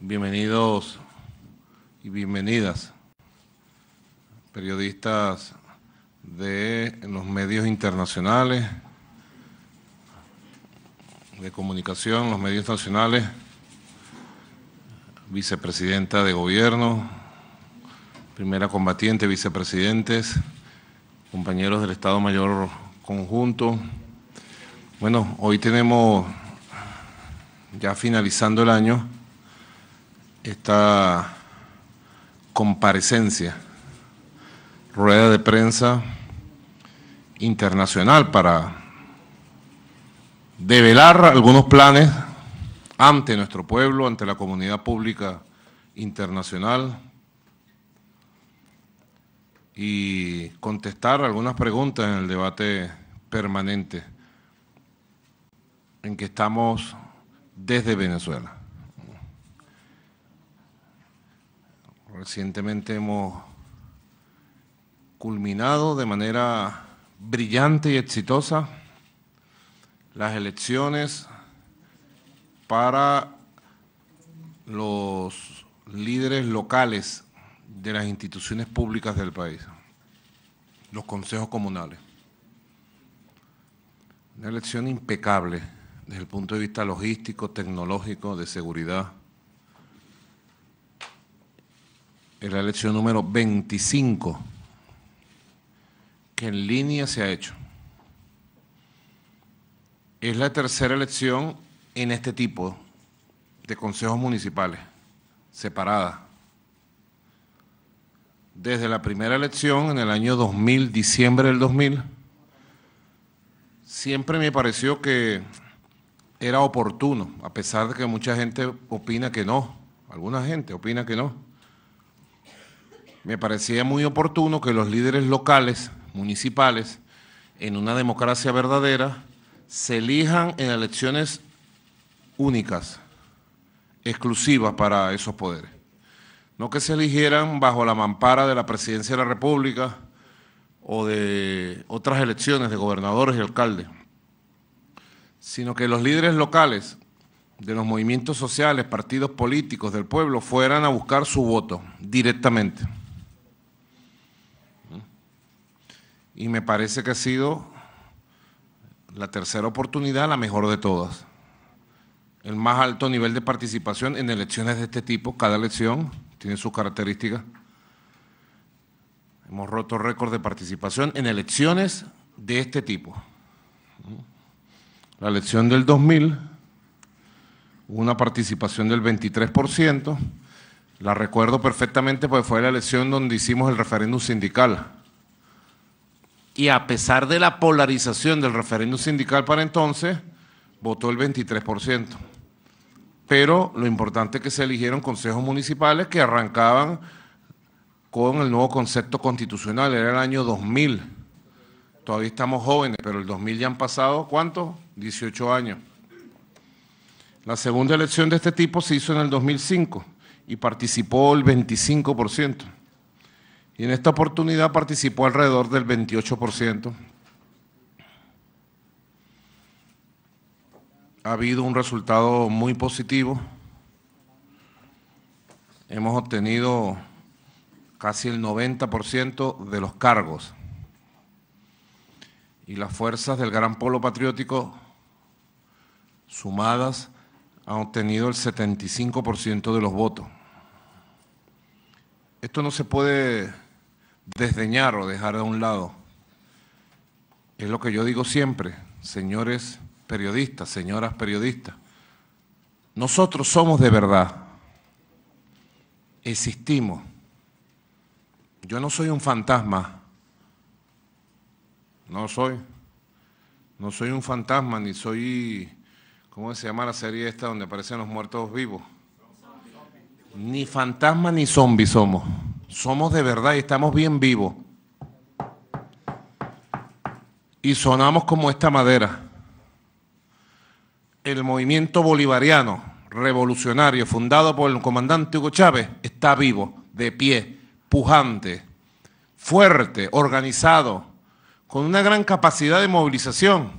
Bienvenidos y bienvenidas, periodistas de los medios internacionales, de comunicación, los medios nacionales, vicepresidenta de gobierno, primera combatiente, vicepresidentes, compañeros del Estado Mayor Conjunto. Bueno, hoy tenemos, ya finalizando el año, esta comparecencia, rueda de prensa internacional para develar algunos planes ante nuestro pueblo, ante la comunidad pública internacional y contestar algunas preguntas en el debate permanente en que estamos desde Venezuela. Recientemente hemos culminado de manera brillante y exitosa las elecciones para los líderes locales de las instituciones públicas del país, los consejos comunales. Una elección impecable desde el punto de vista logístico, tecnológico, de seguridad. Es la elección número 25 que en línea se ha hecho. Es la tercera elección en este tipo de consejos municipales, separada. Desde la primera elección en el año 2000, diciembre del 2000, siempre me pareció que era oportuno, a pesar de que mucha gente opina que no, alguna gente opina que no. Me parecía muy oportuno que los líderes locales, municipales, en una democracia verdadera, se elijan en elecciones únicas, exclusivas para esos poderes. No que se eligieran bajo la mampara de la Presidencia de la República o de otras elecciones de gobernadores y alcaldes, sino que los líderes locales de los movimientos sociales, partidos políticos del pueblo, fueran a buscar su voto directamente. Y me parece que ha sido la tercera oportunidad, la mejor de todas. El más alto nivel de participación en elecciones de este tipo. Cada elección tiene sus características. Hemos roto récord de participación en elecciones de este tipo. La elección del 2000, hubo una participación del 23%. La recuerdo perfectamente porque fue la elección donde hicimos el referéndum sindical. Y a pesar de la polarización del referéndum sindical para entonces, votó el 23%. Pero lo importante es que se eligieron consejos municipales que arrancaban con el nuevo concepto constitucional, era el año 2000. Todavía estamos jóvenes, pero el 2000 ya han pasado, ¿cuánto? 18 años. La segunda elección de este tipo se hizo en el 2005 y participó el 25%. Y en esta oportunidad participó alrededor del 28%. Ha habido un resultado muy positivo. Hemos obtenido casi el 90% de los cargos. Y las fuerzas del Gran Polo Patriótico, sumadas, han obtenido el 75% de los votos. Esto no se puede desdeñar o dejar de un lado. Es lo que yo digo siempre, señores periodistas, señoras periodistas. Nosotros somos de verdad, existimos. Yo no soy un fantasma, no soy un fantasma, ni soy, ¿cómo se llama la serie esta donde aparecen los muertos vivos? Ni fantasma ni zombi somos. Somos de verdad y estamos bien vivos. Y sonamos como esta madera. El movimiento bolivariano, revolucionario, fundado por el comandante Hugo Chávez, está vivo, de pie, pujante, fuerte, organizado, con una gran capacidad de movilización.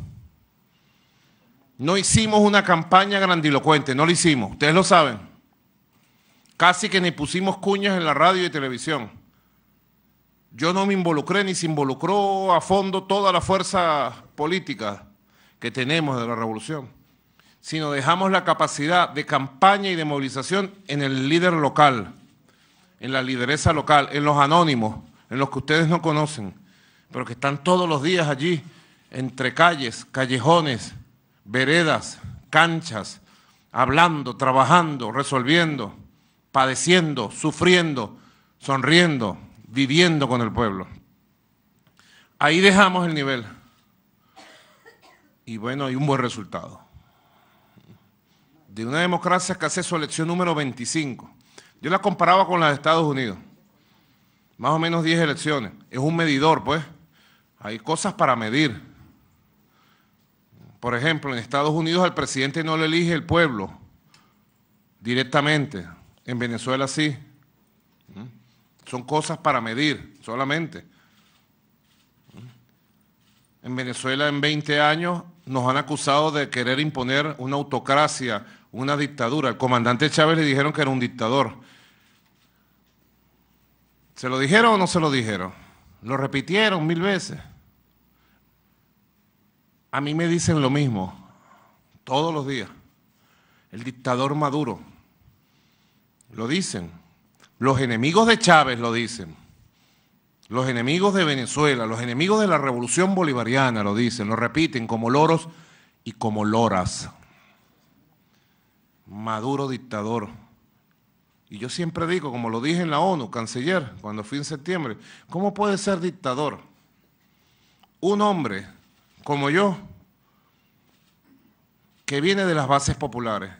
No hicimos una campaña grandilocuente, no lo hicimos, ustedes lo saben. Casi que ni pusimos cuñas en la radio y televisión. Yo no me involucré ni se involucró a fondo toda la fuerza política que tenemos de la revolución, sino dejamos la capacidad de campaña y de movilización en el líder local, en la lideresa local, en los anónimos, en los que ustedes no conocen, pero que están todos los días allí, entre calles, callejones, veredas, canchas, hablando, trabajando, resolviendo, padeciendo, sufriendo, sonriendo, viviendo con el pueblo. Ahí dejamos el nivel. Y bueno, hay un buen resultado. De una democracia que hace su elección número 25. Yo la comparaba con la de Estados Unidos. Más o menos 10 elecciones. Es un medidor, pues. Hay cosas para medir. Por ejemplo, en Estados Unidos al presidente no lo elige el pueblo directamente. En Venezuela sí. Son cosas para medir solamente. En Venezuela en 20 años nos han acusado de querer imponer una autocracia, una dictadura. Al comandante Chávez le dijeron que era un dictador. ¿Se lo dijeron o no se lo dijeron? Lo repitieron 1000 veces. A mí me dicen lo mismo, todos los días. El dictador Maduro. Lo dicen. Los enemigos de Chávez lo dicen. Los enemigos de Venezuela, los enemigos de la revolución bolivariana lo dicen, lo repiten como loros y como loras. Maduro dictador. Y yo siempre digo, como lo dije en la ONU, canciller, cuando fui en septiembre, ¿cómo puede ser dictador un hombre como yo, que viene de las bases populares?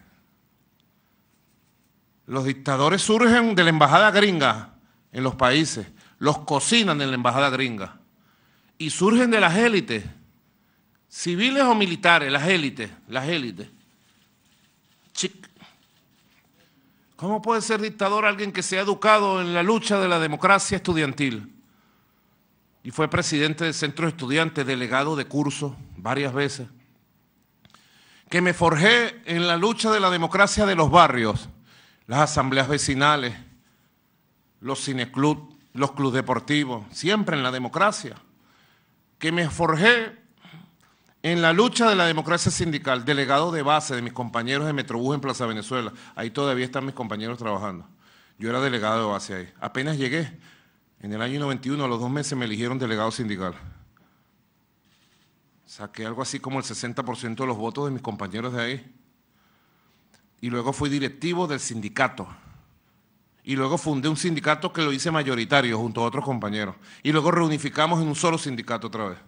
Los dictadores surgen de la embajada gringa en los países, los cocinan en la embajada gringa y surgen de las élites, civiles o militares, las élites. ¿Cómo puede ser dictador alguien que se ha educado en la lucha de la democracia estudiantil? Y fue presidente del centro de estudiantes, delegado de curso varias veces. Que me forjé en la lucha de la democracia de los barrios, las asambleas vecinales, los cineclubs, los clubes deportivos, siempre en la democracia. Que me forjé en la lucha de la democracia sindical, delegado de base de mis compañeros de Metrobús en Plaza Venezuela. Ahí todavía están mis compañeros trabajando. Yo era delegado de base ahí. Apenas llegué, en el año 91, a los 2 meses me eligieron delegado sindical. Saqué algo así como el 60% de los votos de mis compañeros de ahí. Y luego fui directivo del sindicato. Y luego fundé un sindicato que lo hice mayoritario junto a otros compañeros. Y luego reunificamos en un solo sindicato otra vez.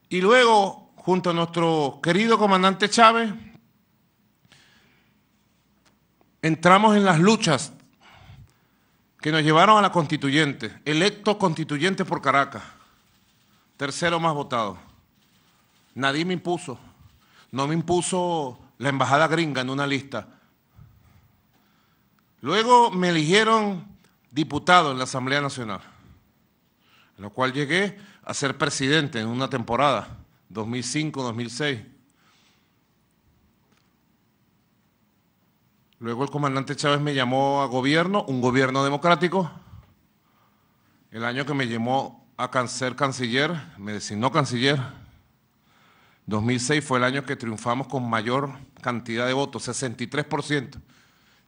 Y luego, junto a nuestro querido comandante Chávez, entramos en las luchas que nos llevaron a la constituyente, electo constituyente por Caracas, tercero más votado. Nadie me impuso, no me impuso la embajada gringa en una lista. Luego me eligieron diputado en la Asamblea Nacional, en la cual llegué a ser presidente en una temporada, 2005-2006. Luego el comandante Chávez me llamó a gobierno, un gobierno democrático. El año que me llamó a ser canciller, me designó canciller. 2006 fue el año que triunfamos con mayor cantidad de votos, 63%.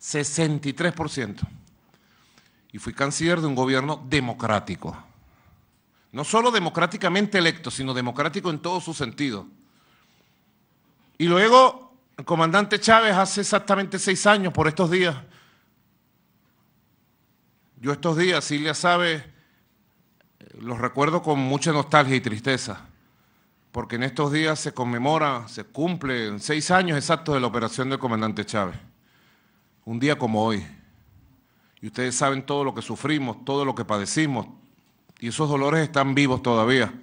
63%. Y fui canciller de un gobierno democrático. No solo democráticamente electo, sino democrático en todo su sentido. Y luego, el comandante Chávez hace exactamente 6 años, por estos días. Yo estos días, Cilia sabe, los recuerdo con mucha nostalgia y tristeza, porque en estos días se conmemora, se cumplen 6 años exactos de la operación del comandante Chávez. Un día como hoy. Y ustedes saben todo lo que sufrimos, todo lo que padecimos, y esos dolores están vivos todavía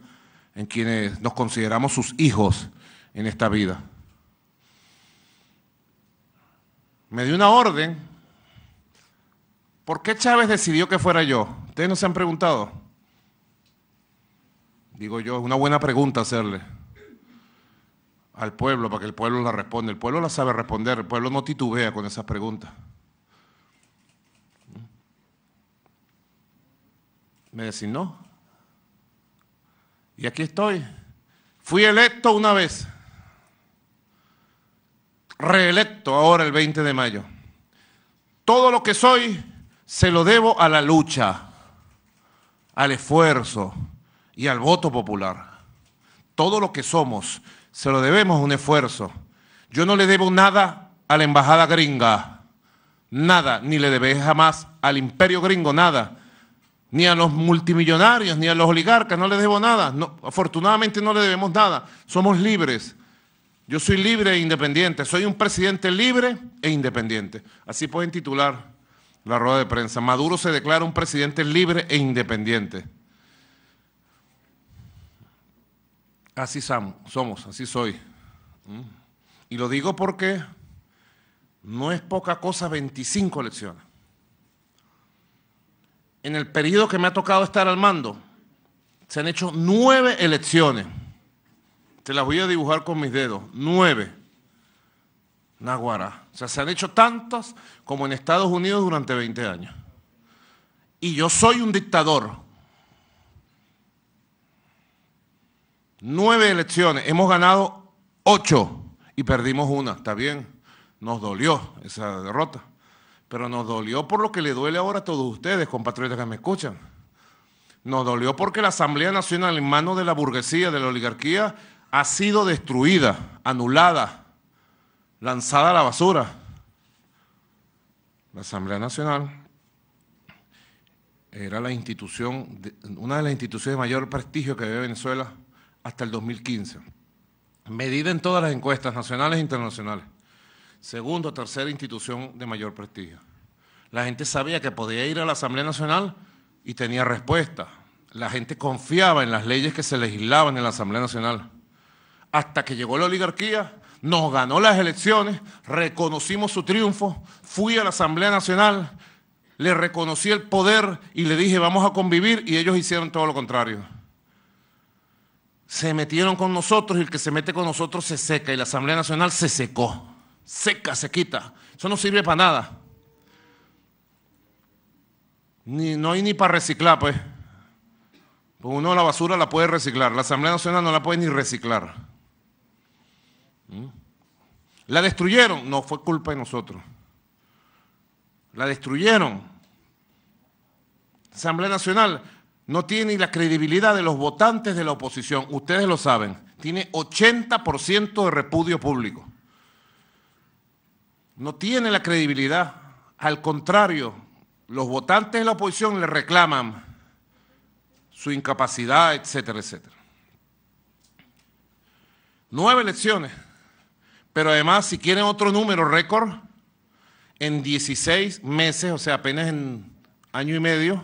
en quienes nos consideramos sus hijos en esta vida. Me dio una orden. ¿Por qué Chávez decidió que fuera yo? ¿Ustedes no se han preguntado? Digo yo, es una buena pregunta hacerle. al pueblo para que el pueblo la responda. El pueblo la sabe responder, el pueblo no titubea con esas preguntas. Me designó. Y aquí estoy. Fui electo una vez. Reelecto ahora el 20 de mayo. Todo lo que soy se lo debo a la lucha, al esfuerzo y al voto popular. Todo lo que somos se lo debemos a un esfuerzo. Yo no le debo nada a la embajada gringa, nada, ni le debé jamás al imperio gringo, nada. Ni a los multimillonarios, ni a los oligarcas, no les debo nada. No, afortunadamente no le debemos nada. Somos libres. Yo soy libre e independiente. Soy un presidente libre e independiente. Así pueden titular la rueda de prensa. Maduro se declara un presidente libre e independiente. Así somos, así soy. Y lo digo porque no es poca cosa 25 elecciones. En el periodo que me ha tocado estar al mando, se han hecho 9 elecciones. Te las voy a dibujar con mis dedos. 9. Naguará. O sea, se han hecho tantas como en Estados Unidos durante 20 años. Y yo soy un dictador. 9 elecciones. Hemos ganado 8 y perdimos una. Está bien. Nos dolió esa derrota. Pero nos dolió por lo que le duele ahora a todos ustedes, compatriotas que me escuchan. Nos dolió porque la Asamblea Nacional en manos de la burguesía, de la oligarquía, ha sido destruida, anulada, lanzada a la basura. La Asamblea Nacional era la institución, una de las instituciones de mayor prestigio que había Venezuela hasta el 2015. Medida en todas las encuestas nacionales e internacionales. Segunda o tercera institución de mayor prestigio. La gente sabía que podía ir a la Asamblea Nacional y tenía respuesta. La gente confiaba en las leyes que se legislaban en la Asamblea Nacional. Hasta que llegó la oligarquía, nos ganó las elecciones, reconocimos su triunfo, fui a la Asamblea Nacional, le reconocí el poder y le dije vamos a convivir y ellos hicieron todo lo contrario. Se metieron con nosotros y el que se mete con nosotros se seca y la Asamblea Nacional se secó. Seca, sequita. Eso no sirve para nada. No hay ni para reciclar, pues. Pues uno la basura la puede reciclar. La Asamblea Nacional no la puede ni reciclar. ¿La destruyeron? No fue culpa de nosotros. La destruyeron. La Asamblea Nacional no tiene ni la credibilidad de los votantes de la oposición. Ustedes lo saben. Tiene 80% de repudio público. No tiene la credibilidad, al contrario, los votantes de la oposición le reclaman su incapacidad, etcétera, etcétera. 9 elecciones, pero además, si quieren otro número récord, en 16 meses, o sea, apenas en año y medio,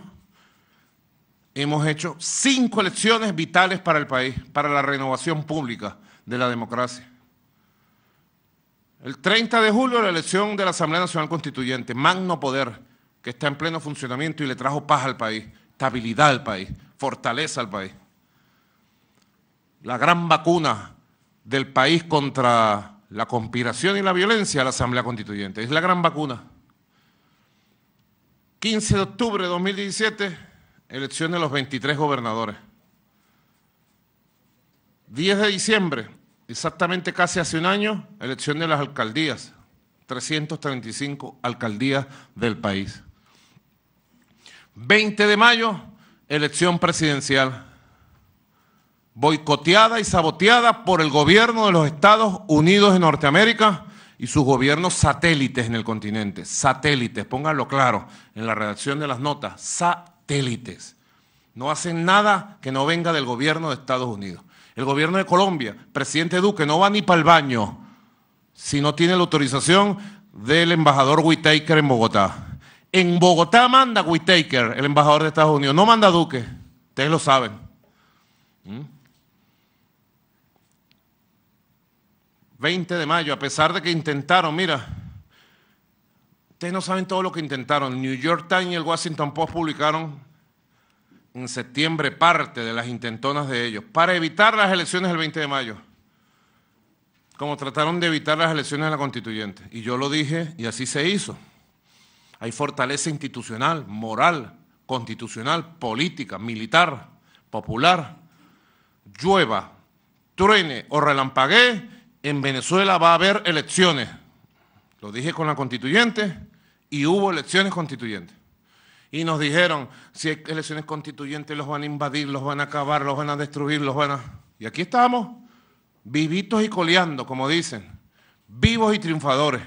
hemos hecho 5 elecciones vitales para el país, para la renovación pública de la democracia. El 30 de julio, la elección de la Asamblea Nacional Constituyente, magno poder, que está en pleno funcionamiento y le trajo paz al país, estabilidad al país, fortaleza al país. La gran vacuna del país contra la conspiración y la violencia, la Asamblea Constituyente, es la gran vacuna. 15 de octubre de 2017, elección de los 23 gobernadores. 10 de diciembre, exactamente casi hace un año, elección de las alcaldías, 335 alcaldías del país. 20 de mayo, elección presidencial, boicoteada y saboteada por el gobierno de los Estados Unidos de Norteamérica y sus gobiernos satélites en el continente. Satélites, pónganlo claro en la redacción de las notas, satélites. No hacen nada que no venga del gobierno de Estados Unidos. El gobierno de Colombia, presidente Duque, no va ni para el baño si no tiene la autorización del embajador Whitaker en Bogotá. En Bogotá manda Whitaker, el embajador de Estados Unidos, no manda Duque, ustedes lo saben. 20 de mayo, a pesar de que intentaron, mira, ustedes no saben todo lo que intentaron. El New York Times y el Washington Post publicaron en septiembre parte de las intentonas de ellos, para evitar las elecciones del 20 de mayo. como trataron de evitar las elecciones de la constituyente. Y yo lo dije y así se hizo. Hay fortaleza institucional, moral, constitucional, política, militar, popular. Llueva, truene o relampaguee, en Venezuela va a haber elecciones. Lo dije con la constituyente y hubo elecciones constituyentes. Y nos dijeron, si hay elecciones constituyentes los van a invadir, los van a acabar, los van a destruir, los van a... Y aquí estamos, vivitos y coleando, como dicen, vivos y triunfadores.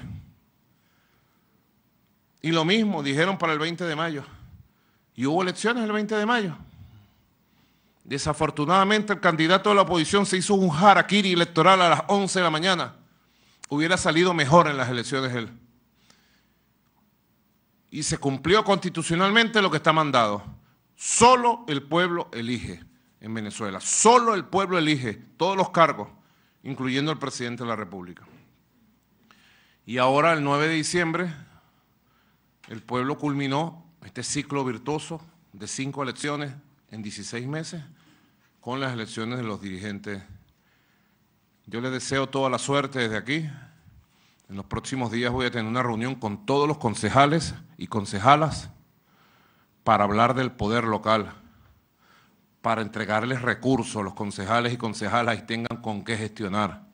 Y lo mismo dijeron para el 20 de mayo. Y hubo elecciones el 20 de mayo. Desafortunadamente el candidato de la oposición se hizo un harakiri electoral a las 11 de la mañana. Hubiera salido mejor en las elecciones él. Y se cumplió constitucionalmente lo que está mandado. Solo el pueblo elige en Venezuela. Solo el pueblo elige todos los cargos, incluyendo el presidente de la República. Y ahora, el 9 de diciembre, el pueblo culminó este ciclo virtuoso de 5 elecciones en 16 meses con las elecciones de los dirigentes. Yo les deseo toda la suerte desde aquí. En los próximos días voy a tener una reunión con todos los concejales y concejalas para hablar del poder local, para entregarles recursos a los concejales y concejalas y tengan con qué gestionar,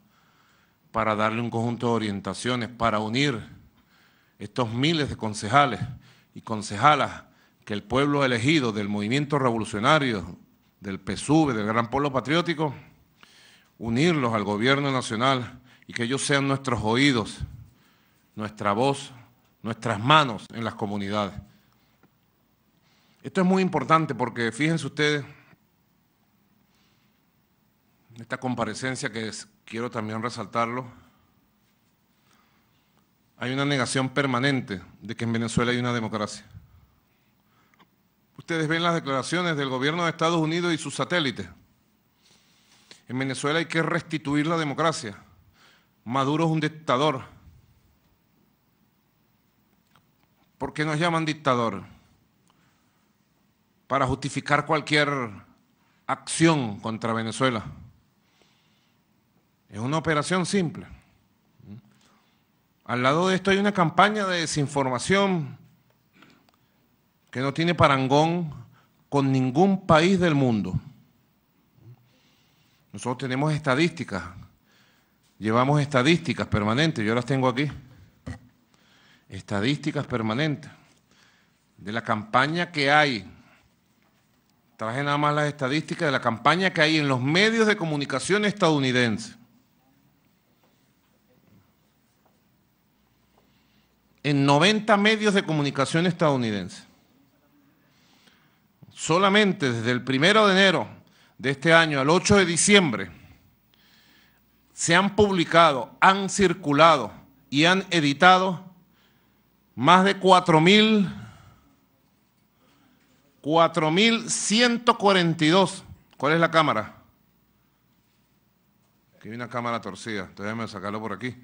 para darle un conjunto de orientaciones, para unir estos miles de concejales y concejalas que el pueblo ha elegido del movimiento revolucionario, del PSUV, del Gran Polo Patriótico, unirlos al gobierno nacional y que ellos sean nuestros oídos, nuestra voz, nuestras manos en las comunidades. Esto es muy importante porque fíjense ustedes, esta comparecencia quiero también resaltarlo, hay una negación permanente de que en Venezuela hay una democracia. Ustedes ven las declaraciones del gobierno de Estados Unidos y sus satélites. En Venezuela hay que restituir la democracia. Maduro es un dictador. ¿Por qué nos llaman dictador? Para justificar cualquier acción contra Venezuela. Es una operación simple. Al lado de esto hay una campaña de desinformación que no tiene parangón con ningún país del mundo. Nosotros tenemos estadísticas, llevamos estadísticas permanentes, yo las tengo aquí, estadísticas permanentes de la campaña que hay, traje nada más las estadísticas de la campaña que hay en los medios de comunicación estadounidenses. En 90 medios de comunicación estadounidenses. Solamente desde el 1 de enero de este año al 8 de diciembre se han publicado, han circulado y han editado más de 4.142. ¿Cuál es la cámara? Aquí hay una cámara torcida, entonces déjame sacarlo por aquí.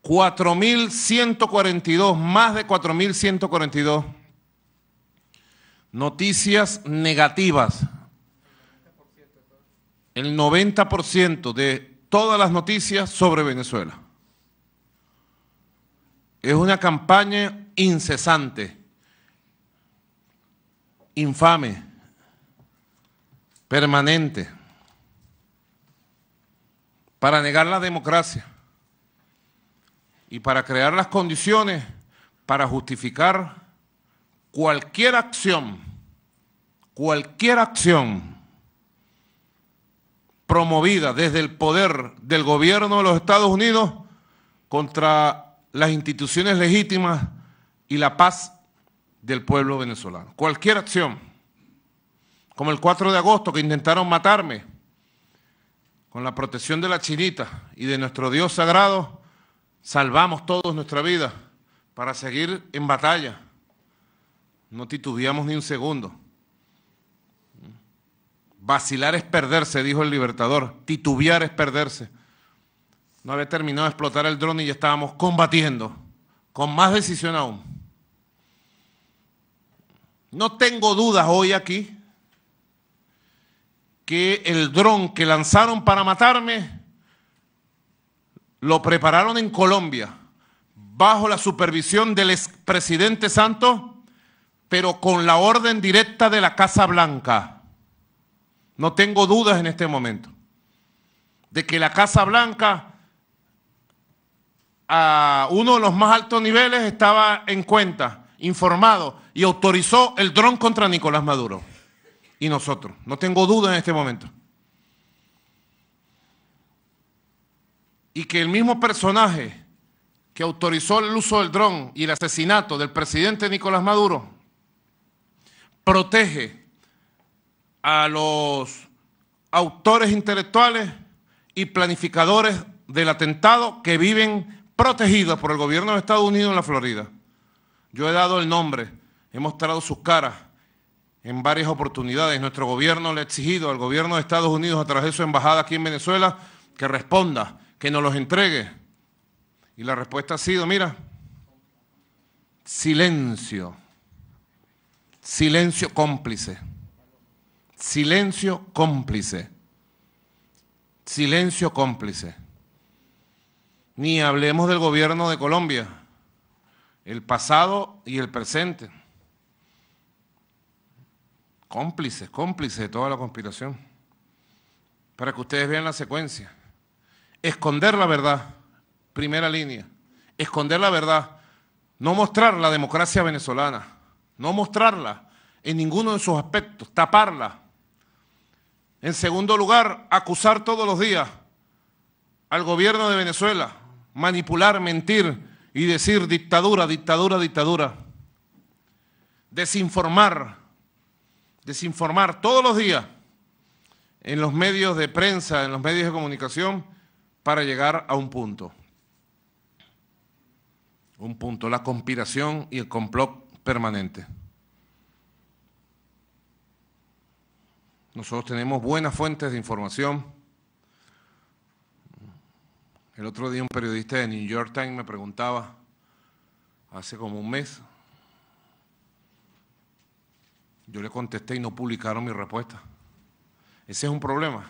4.142, más de 4.142 noticias negativas. El 90% de todas las noticias sobre Venezuela. Es una campaña incesante, infame, permanente, para negar la democracia y para crear las condiciones para justificar cualquier acción promovida desde el poder del gobierno de los Estados Unidos contra las instituciones legítimas y la paz del pueblo venezolano. Cualquier acción, como el 4 de agosto que intentaron matarme, con la protección de la Chinita y de nuestro Dios sagrado, salvamos todos nuestra vida para seguir en batalla. No titubeamos ni un segundo. Vacilar es perderse, dijo el Libertador. Titubear es perderse. No había terminado de explotar el dron y ya estábamos combatiendo, con más decisión aún. No tengo dudas hoy aquí que el dron que lanzaron para matarme lo prepararon en Colombia, bajo la supervisión del expresidente Santos, pero con la orden directa de la Casa Blanca. No tengo dudas en este momento de que la Casa Blanca, a uno de los más altos niveles, estaba en cuenta, informado, y autorizó el dron contra Nicolás Maduro. Y nosotros, no tengo duda en este momento. Y que el mismo personaje que autorizó el uso del dron y el asesinato del presidente Nicolás Maduro protege a los autores intelectuales y planificadores del atentado que viven protegidos por el gobierno de Estados Unidos en la Florida. Yo he dado el nombre, he mostrado sus caras en varias oportunidades. Nuestro gobierno le ha exigido al gobierno de Estados Unidos, a través de su embajada aquí en Venezuela, que responda, que nos los entregue. Y la respuesta ha sido, mira, silencio, silencio cómplice, silencio cómplice, silencio cómplice. Ni hablemos del gobierno de Colombia, el pasado y el presente. Cómplices, cómplices de toda la conspiración. Para que ustedes vean la secuencia. Esconder la verdad, primera línea. Esconder la verdad, no mostrar la democracia venezolana, no mostrarla en ninguno de sus aspectos, taparla. En segundo lugar, acusar todos los días al gobierno de Venezuela, manipular, mentir y decir dictadura, dictadura, dictadura. Desinformar, desinformar todos los días en los medios de prensa, en los medios de comunicación, para llegar a un punto. Un punto, la conspiración y el complot permanente. Nosotros tenemos buenas fuentes de información. El otro día un periodista de New York Times me preguntaba, hace como un mes, yo le contesté y no publicaron mi respuesta. Ese es un problema,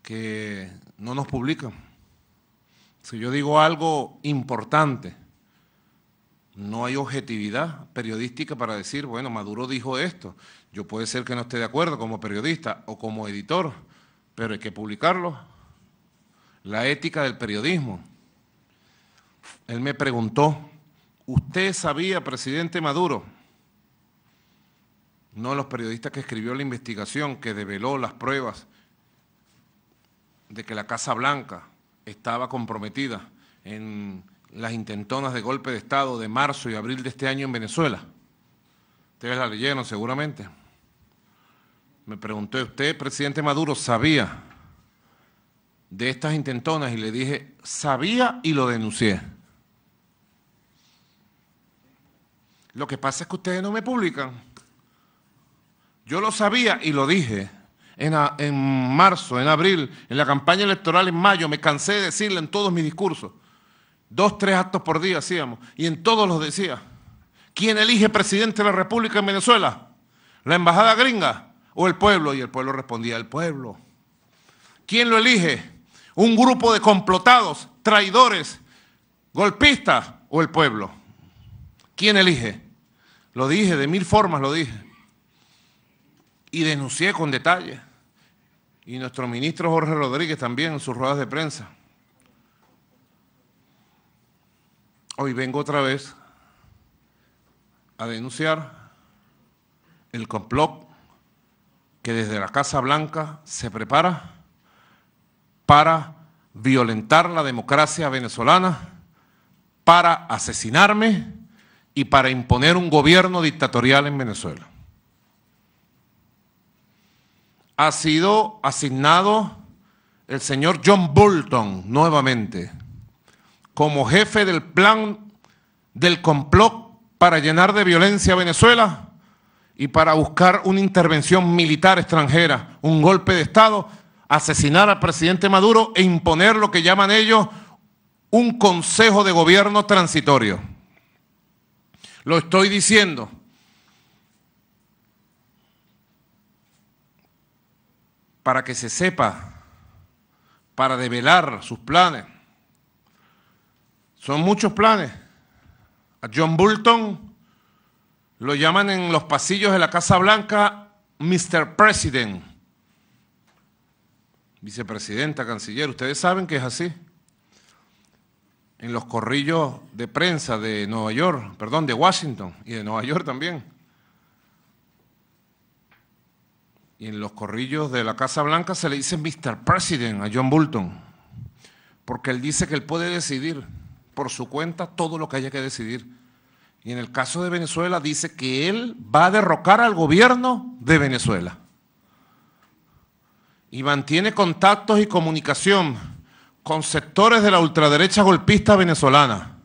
que no nos publican. Si yo digo algo importante, no hay objetividad periodística para decir, bueno, Maduro dijo esto. Yo puede ser que no esté de acuerdo como periodista o como editor, pero hay que publicarlo. La ética del periodismo. Él me preguntó, ¿usted sabía, presidente Maduro? No, los periodistas que escribió la investigación, que develó las pruebas de que la Casa Blanca estaba comprometida en las intentonas de golpe de Estado de marzo y abril de este año en Venezuela. Ustedes la leyeron seguramente. Me pregunté, ¿usted, presidente Maduro, sabía de estas intentonas? Y le dije, sabía y lo denuncié. Lo que pasa es que ustedes no me publican. Yo lo sabía y lo dije en marzo, en abril, en la campaña electoral en mayo. Me cansé de decirle en todos mis discursos. 2, 3 actos por día hacíamos y en todos los decía. ¿Quién elige presidente de la República en Venezuela? ¿La embajada gringa o el pueblo? Y el pueblo respondía, el pueblo. ¿Quién lo elige? ¿Un grupo de complotados, traidores, golpistas o el pueblo? ¿Quién elige? Lo dije, de 1000 formas lo dije. Y denuncié con detalle. Y nuestro ministro Jorge Rodríguez también en sus ruedas de prensa. Hoy vengo otra vez a denunciar el complot que desde la Casa Blanca se prepara para violentar la democracia venezolana, para asesinarme y para imponer un gobierno dictatorial en Venezuela. Ha sido asignado el señor John Bolton nuevamente como jefe del plan del complot para llenar de violencia a Venezuela y para buscar una intervención militar extranjera, un golpe de Estado, asesinar al presidente Maduro e imponer lo que llaman ellos un consejo de gobierno transitorio. Lo estoy diciendo para que se sepa, para develar sus planes. Son muchos planes. A John Bolton lo llaman en los pasillos de la Casa Blanca Mr. President. Vicepresidenta, canciller, ustedes saben que es así. En los corrillos de prensa de Nueva York, perdón, de Washington y de Nueva York también. Y en los corrillos de la Casa Blanca se le dice Mr. President a John Bolton, porque él dice que él puede decidir por su cuenta todo lo que haya que decidir. Y en el caso de Venezuela dice que él va a derrocar al gobierno de Venezuela. Y mantiene contactos y comunicación con sectores de la ultraderecha golpista venezolana.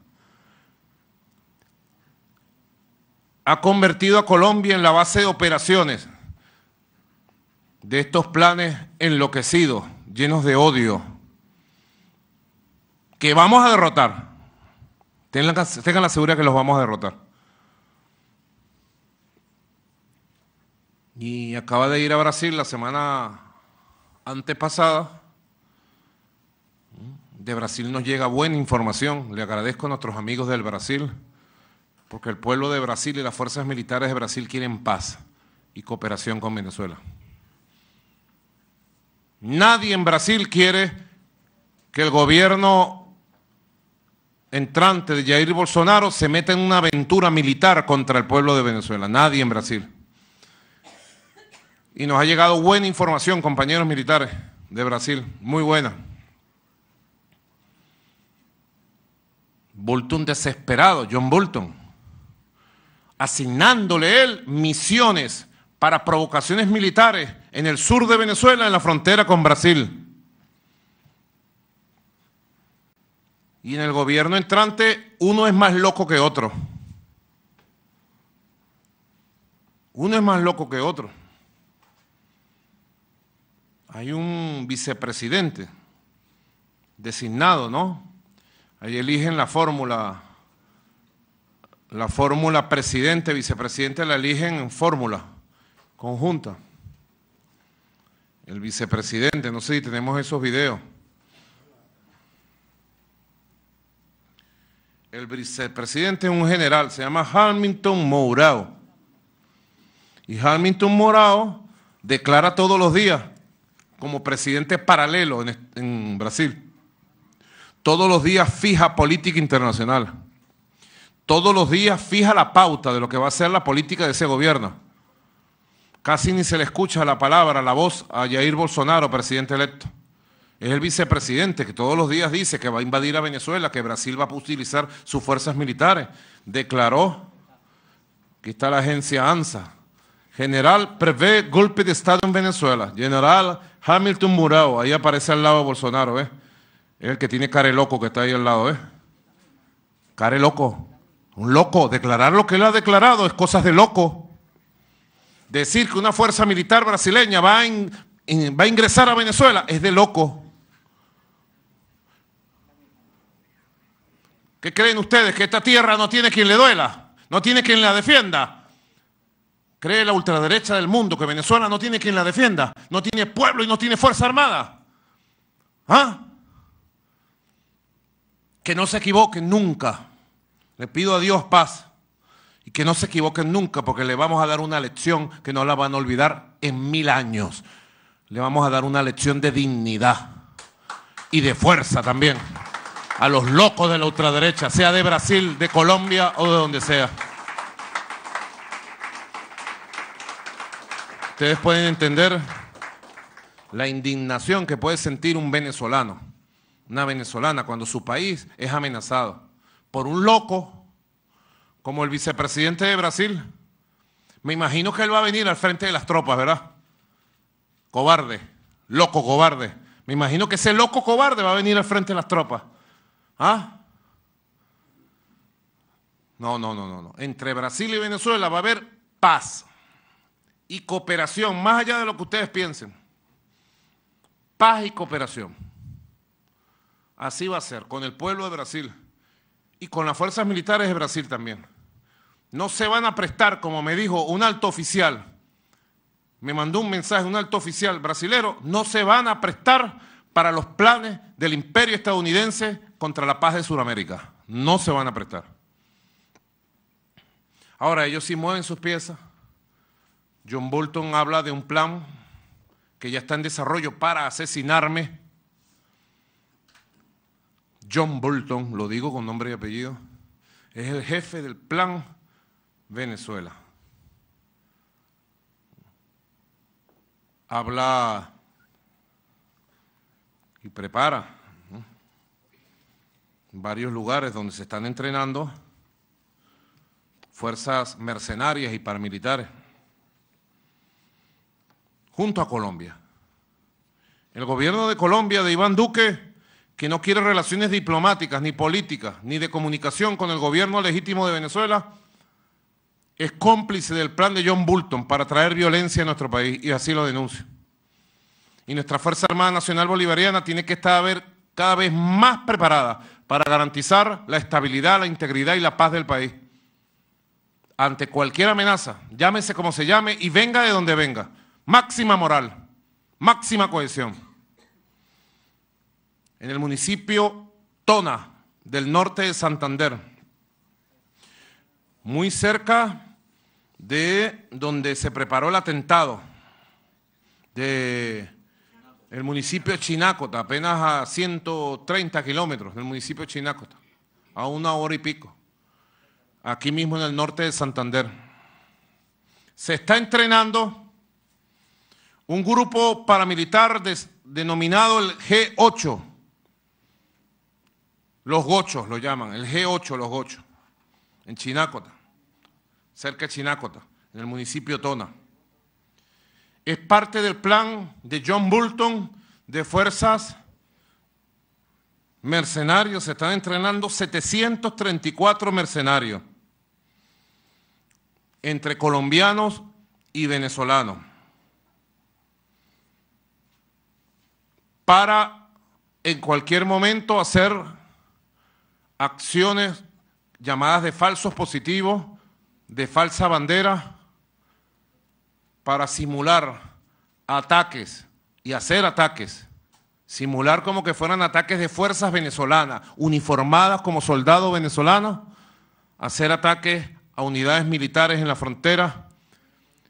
Ha convertido a Colombia en la base de operaciones de estos planes enloquecidos, llenos de odio, que vamos a derrotar. Tengan la seguridad que los vamos a derrotar. Y acaba de ir a Brasil la semana antepasada. De Brasil nos llega buena información. Le agradezco a nuestros amigos del Brasil, porque el pueblo de Brasil y las fuerzas militares de Brasil quieren paz y cooperación con Venezuela. Nadie en Brasil quiere que el gobierno entrante de Jair Bolsonaro se meta en una aventura militar contra el pueblo de Venezuela. Nadie en Brasil. Y nos ha llegado buena información, compañeros militares de Brasil, muy buena. Bolton desesperado, John Bolton, asignándole él misiones para provocaciones militares en el sur de Venezuela, en la frontera con Brasil. Y en el gobierno entrante, uno es más loco que otro. Uno es más loco que otro. Hay un vicepresidente designado, ¿no? Ahí eligen la fórmula presidente, vicepresidente la eligen en fórmula conjunta. El vicepresidente, no sé si tenemos esos videos. El vicepresidente es un general, se llama Hamilton Mourão. Y Hamilton Mourão declara todos los días como presidente paralelo en Brasil. Todos los días fija política internacional. Todos los días fija la pauta de lo que va a ser la política de ese gobierno. Casi ni se le escucha la palabra, la voz a Jair Bolsonaro, presidente electo. Es el vicepresidente que todos los días dice que va a invadir a Venezuela, que Brasil va a utilizar sus fuerzas militares. Declaró, aquí está la agencia ANSA, general prevé golpe de Estado en Venezuela. General Hamilton Mourão, ahí aparece al lado de Bolsonaro, ¿ves? Es el que tiene care loco que está ahí al lado, ¿ves? Care loco. Un loco. Declarar lo que él ha declarado es cosas de loco. Decir que una fuerza militar brasileña va a ingresar a Venezuela es de loco. ¿Qué creen ustedes? ¿Que esta tierra no tiene quien le duela? ¿No tiene quien la defienda? ¿Cree la ultraderecha del mundo que Venezuela no tiene quien la defienda? ¿No tiene pueblo y no tiene fuerza armada? ¿Ah? Que no se equivoquen nunca. Le pido a Dios paz. Y que no se equivoquen nunca, porque le vamos a dar una lección que no la van a olvidar en 1000 años. Le vamos a dar una lección de dignidad y de fuerza también a los locos de la ultraderecha, sea de Brasil, de Colombia o de donde sea. Ustedes pueden entender la indignación que puede sentir un venezolano, una venezolana, cuando su país es amenazado por un loco como el vicepresidente de Brasil. Me imagino que él va a venir al frente de las tropas, ¿verdad? Cobarde, loco cobarde. Me imagino que ese loco cobarde va a venir al frente de las tropas. ¿Ah? No. Entre Brasil y Venezuela va a haber paz y cooperación, más allá de lo que ustedes piensen. Paz y cooperación. Así va a ser, con el pueblo de Brasil y con las fuerzas militares de Brasil también. No se van a prestar, como me dijo un alto oficial, me mandó un mensaje, un alto oficial brasilero, no se van a prestar para los planes del imperio estadounidense contra la paz de Sudamérica. No se van a prestar. Ahora, ellos sí mueven sus piezas. John Bolton habla de un plan que ya está en desarrollo para asesinarme. John Bolton, lo digo con nombre y apellido, es el jefe del Plan Venezuela. Habla y prepara varios lugares donde se están entrenando fuerzas mercenarias y paramilitares, junto a Colombia. El gobierno de Colombia, de Iván Duque, que no quiere relaciones diplomáticas, ni políticas, ni de comunicación con el gobierno legítimo de Venezuela, es cómplice del plan de John Bolton para traer violencia a nuestro país, y así lo denuncio. Y nuestra Fuerza Armada Nacional Bolivariana tiene que estar cada vez más preparada para garantizar la estabilidad, la integridad y la paz del país. Ante cualquier amenaza, llámese como se llame y venga de donde venga, máxima moral, máxima cohesión. En el municipio Tona, del norte de Santander, muy cerca de donde se preparó el atentado del municipio de Chinácota, apenas a 130 kilómetros del municipio de Chinácota, a 1 hora y pico, aquí mismo en el norte de Santander. Se está entrenando un grupo paramilitar denominado el G8, los Gochos lo llaman, el G8, los Gochos, en Chinácota, cerca de Chinácota, en el municipio Tona. Es parte del plan de John Bolton de fuerzas mercenarios. Se están entrenando 734 mercenarios entre colombianos y venezolanos para en cualquier momento hacer acciones llamadas de falsos positivos, de falsa bandera, para simular ataques y hacer ataques, simular como que fueran ataques de fuerzas venezolanas, uniformadas como soldados venezolanos, hacer ataques a unidades militares en la frontera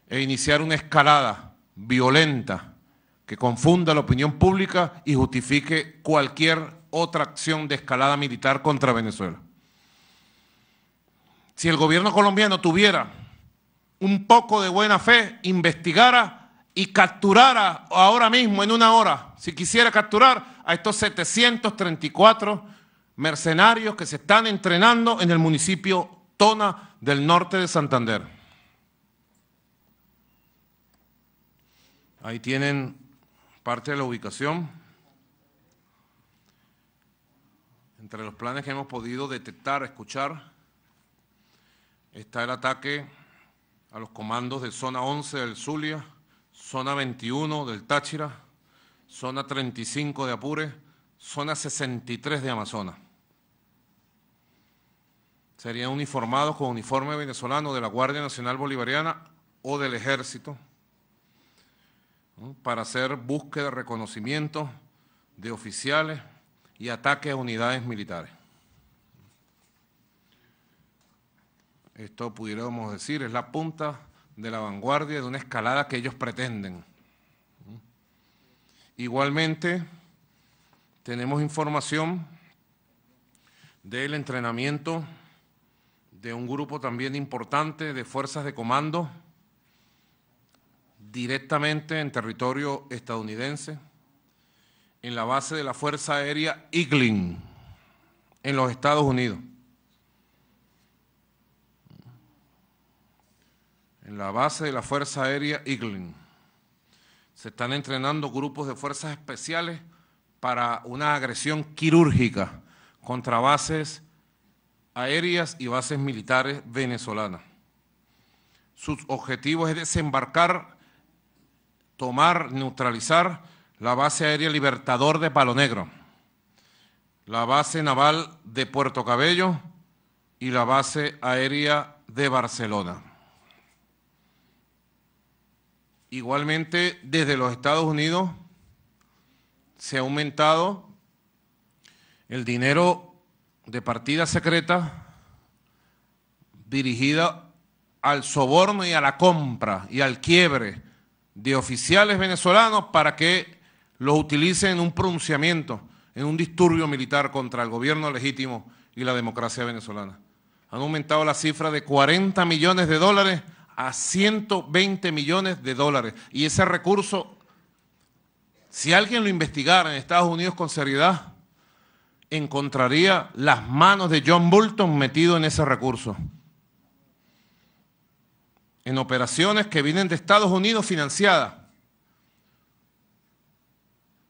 e iniciar una escalada violenta que confunda la opinión pública y justifique cualquier otra acción de escalada militar contra Venezuela. Si el gobierno colombiano tuviera un poco de buena fe, investigara y capturara ahora mismo, en 1 hora, si quisiera capturar a estos 734 mercenarios que se están entrenando en el municipio Tona del norte de Santander. Ahí tienen parte de la ubicación. Entre los planes que hemos podido detectar, escuchar, está el ataque a los comandos de zona 11 del Zulia, zona 21 del Táchira, zona 35 de Apure, zona 63 de Amazonas. Serían uniformados con uniforme venezolano de la Guardia Nacional Bolivariana o del Ejército, ¿no?, para hacer búsqueda, reconocimiento de oficiales y ataques a unidades militares. Esto pudiéramos decir es la punta de la vanguardia de una escalada que ellos pretenden. Igualmente, tenemos información del entrenamiento de un grupo también importante de fuerzas de comando directamente en territorio estadounidense, en la base de la Fuerza Aérea Eglin, en los Estados Unidos. En la base de la Fuerza Aérea Eglin se están entrenando grupos de fuerzas especiales para una agresión quirúrgica contra bases aéreas y bases militares venezolanas. Sus objetivos es desembarcar, tomar, neutralizar la base aérea Libertador de Palo Negro, la base naval de Puerto Cabello y la base aérea de Barcelona. Igualmente, desde los Estados Unidos se ha aumentado el dinero de partida secreta dirigida al soborno y a la compra y al quiebre de oficiales venezolanos para que los utilicen en un pronunciamiento, en un disturbio militar contra el gobierno legítimo y la democracia venezolana. Han aumentado la cifra de 40 millones de dólares a 120 millones de dólares. Y ese recurso, si alguien lo investigara en Estados Unidos con seriedad, encontraría las manos de John Bolton metido en ese recurso. En operaciones que vienen de Estados Unidos financiadas,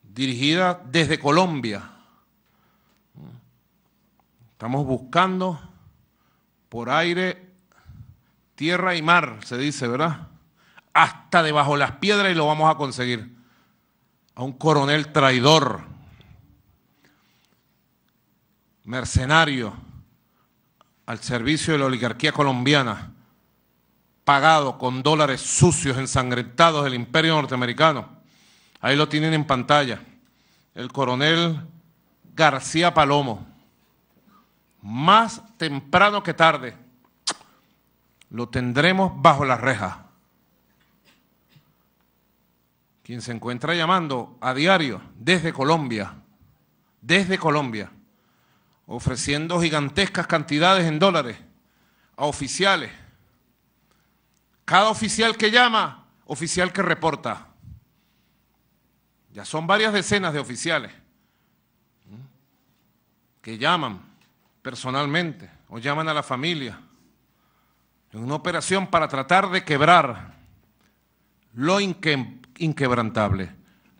dirigidas desde Colombia. Estamos buscando por aire, tierra y mar, se dice, ¿verdad? Hasta debajo las piedras y lo vamos a conseguir. A un coronel traidor, mercenario, al servicio de la oligarquía colombiana, pagado con dólares sucios, ensangrentados del imperio norteamericano. Ahí lo tienen en pantalla. El coronel García Palomo. Más temprano que tarde lo tendremos bajo las rejas. Quien se encuentra llamando a diario desde Colombia, ofreciendo gigantescas cantidades en dólares a oficiales. Cada oficial que llama, oficial que reporta. Ya son varias decenas de oficiales que llaman personalmente o llaman a la familia en una operación para tratar de quebrar lo inquebrantable,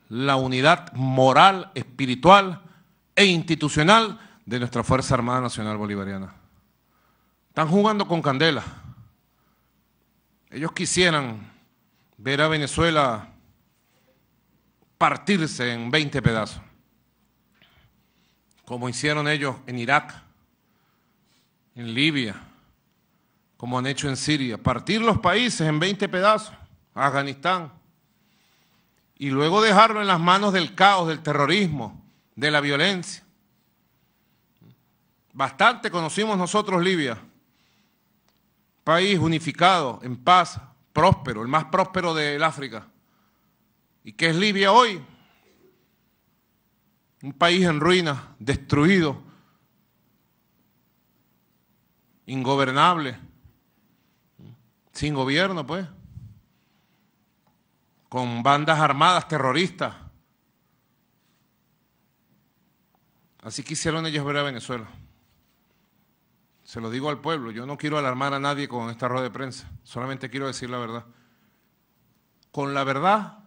la unidad moral, espiritual e institucional de nuestra Fuerza Armada Nacional Bolivariana. Están jugando con candela. Ellos quisieran ver a Venezuela partirse en 20 pedazos, como hicieron ellos en Irak, en Libia, como han hecho en Siria, partir los países en 20 pedazos, Afganistán, y luego dejarlo en las manos del caos, del terrorismo, de la violencia. Bastante conocimos nosotros Libia, país unificado, en paz, próspero, el más próspero del África. ¿Y qué es Libia hoy? Un país en ruinas, destruido, ingobernable, sin gobierno, pues, con bandas armadas terroristas. Así quisieron ellos ver a Venezuela. Se lo digo al pueblo, yo no quiero alarmar a nadie con esta rueda de prensa, solamente quiero decir la verdad. Con la verdad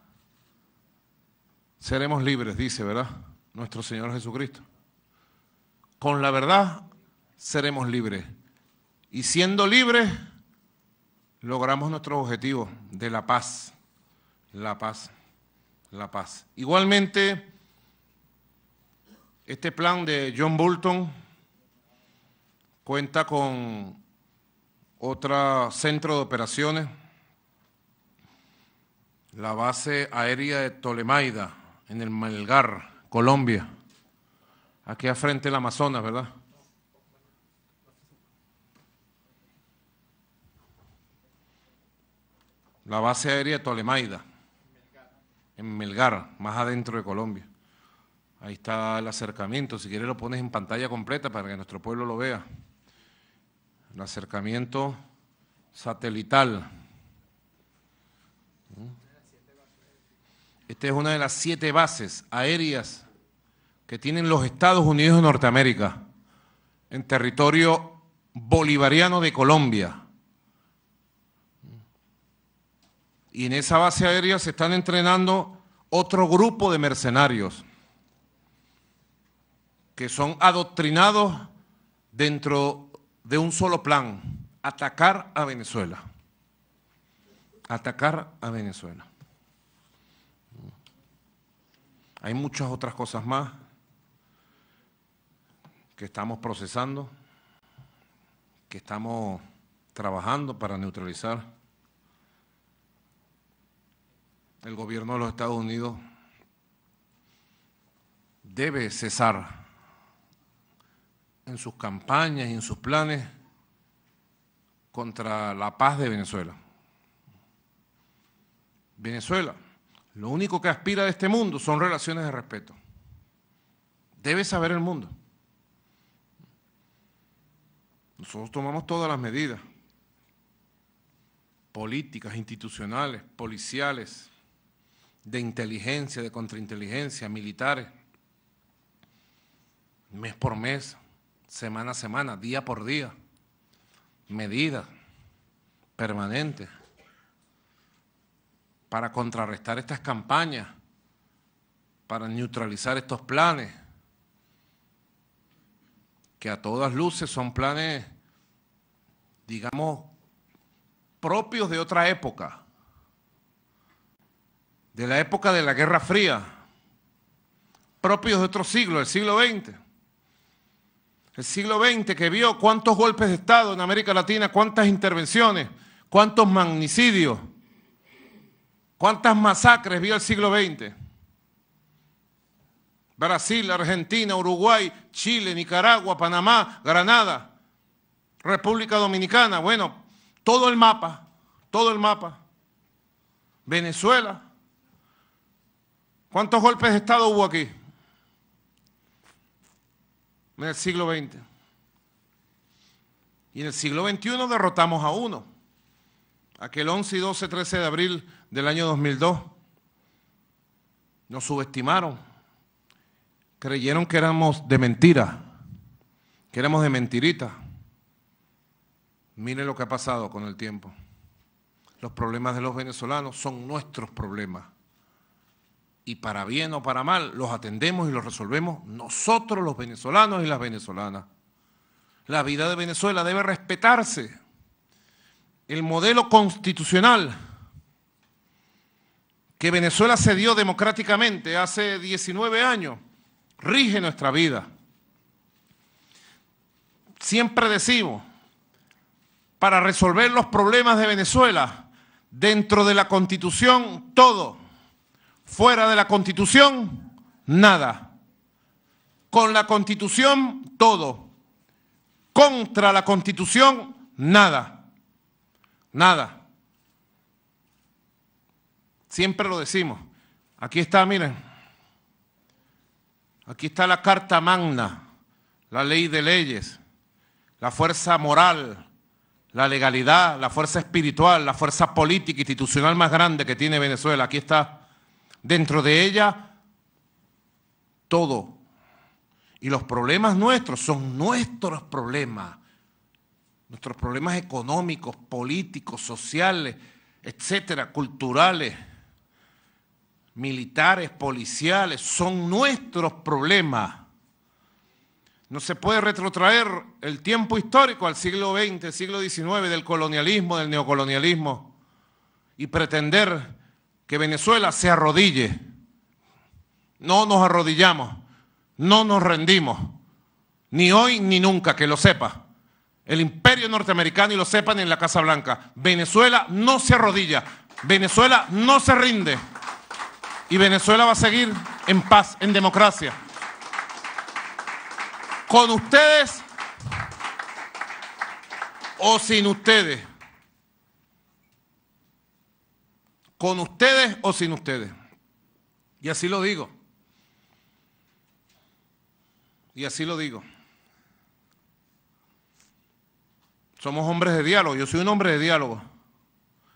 seremos libres, dice, ¿verdad?, nuestro Señor Jesucristo. Con la verdad seremos libres. Y siendo libres, logramos nuestro objetivo de la paz. La paz, la paz. Igualmente, este plan de John Bolton cuenta con otro centro de operaciones, la base aérea de Tolemaida, en el Melgar, Colombia, aquí a frente del Amazonas, ¿verdad? La base aérea de Tolemaida, en Melgar, más adentro de Colombia. Ahí está el acercamiento, si quieres lo pones en pantalla completa para que nuestro pueblo lo vea. El acercamiento satelital. Esta es una de las 7 bases aéreas que tienen los Estados Unidos de Norteamérica en territorio bolivariano de Colombia. Y en esa base aérea se están entrenando otro grupo de mercenarios que son adoctrinados dentro de un solo plan: atacar a Venezuela. Atacar a Venezuela. Hay muchas otras cosas más que estamos procesando, que estamos trabajando para neutralizar. El gobierno de los Estados Unidos debe cesar en sus campañas y en sus planes contra la paz de Venezuela. Venezuela, lo único que aspira de este mundo son relaciones de respeto. Debe saber el mundo. Nosotros tomamos todas las medidas políticas, institucionales, policiales, de inteligencia, de contrainteligencia, militares, mes por mes, semana a semana, día por día, medidas permanentes para contrarrestar estas campañas, para neutralizar estos planes, que a todas luces son planes, digamos, propios de otra época, de la época de la Guerra Fría, propios de otro siglo, el siglo XX. El siglo XX que vio cuántos golpes de Estado en América Latina, cuántas intervenciones, cuántos magnicidios, cuántas masacres vio el siglo XX. Brasil, Argentina, Uruguay, Chile, Nicaragua, Panamá, Granada, República Dominicana, bueno, todo el mapa, todo el mapa. Venezuela. ¿Cuántos golpes de Estado hubo aquí en el siglo XX? Y en el siglo XXI derrotamos a uno. Aquel 11 y 12, 13 de abril del año 2002. Nos subestimaron. Creyeron que éramos de mentira, que éramos de mentirita. Miren lo que ha pasado con el tiempo. Los problemas de los venezolanos son nuestros problemas. Y para bien o para mal, los atendemos y los resolvemos nosotros los venezolanos y las venezolanas. La vida de Venezuela debe respetarse. El modelo constitucional que Venezuela se dio democráticamente hace 19 años rige nuestra vida. Siempre decimos, para resolver los problemas de Venezuela, dentro de la Constitución, todo. Fuera de la Constitución, nada. Con la Constitución, todo. Contra la Constitución, nada. Nada. Siempre lo decimos. Aquí está, miren. Aquí está la Carta Magna, la ley de leyes, la fuerza moral, la legalidad, la fuerza espiritual, la fuerza política institucional más grande que tiene Venezuela. Aquí está. Dentro de ella, todo. Y los problemas nuestros son nuestros problemas. Nuestros problemas económicos, políticos, sociales, etcétera, culturales, militares, policiales, son nuestros problemas. No se puede retrotraer el tiempo histórico al siglo XX, siglo XIX, del colonialismo, del neocolonialismo, y pretender que Venezuela se arrodille. No nos arrodillamos, no nos rendimos, ni hoy ni nunca, que lo sepa. El imperio norteamericano y lo sepan en la Casa Blanca. Venezuela no se arrodilla, Venezuela no se rinde. Y Venezuela va a seguir en paz, en democracia. Con ustedes o sin ustedes. Con ustedes o sin ustedes. Y así lo digo. Y así lo digo. Somos hombres de diálogo. Yo soy un hombre de diálogo.